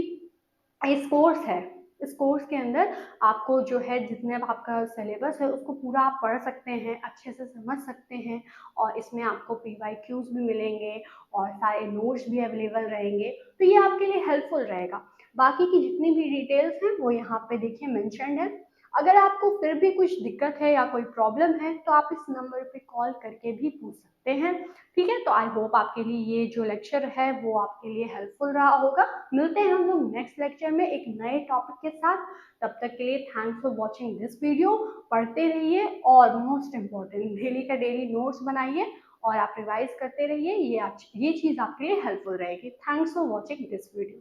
इस कोर्स है, इस कोर्स के अंदर आपको जो है जितने आपका सिलेबस है उसको पूरा आप पढ़ सकते हैं, अच्छे से समझ सकते हैं। और इसमें आपको PYQs भी मिलेंगे और सारे नोट्स भी अवेलेबल रहेंगे, तो ये आपके लिए हेल्पफुल रहेगा। बाकी की जितनी भी डिटेल्स हैं वो यहाँ पे देखिए मेंशन्ड है। अगर आपको फिर भी कुछ दिक्कत है या कोई प्रॉब्लम है तो आप इस नंबर पे कॉल करके भी पूछ सकते हैं। ठीक है, तो आई होप आपके लिए ये जो लेक्चर है वो आपके लिए हेल्पफुल रहा होगा। मिलते हैं हम लोग नेक्स्ट लेक्चर में एक नए टॉपिक के साथ। तब तक के लिए thanks for watching this video. पढ़ते रहिए और मोस्ट इम्पोर्टेंट डेली का डेली नोट्स बनाइए और आप रिवाइज करते रहिए, ये चीज़ आपके लिए हेल्पफुल रहेगी। Thanks for watching this video.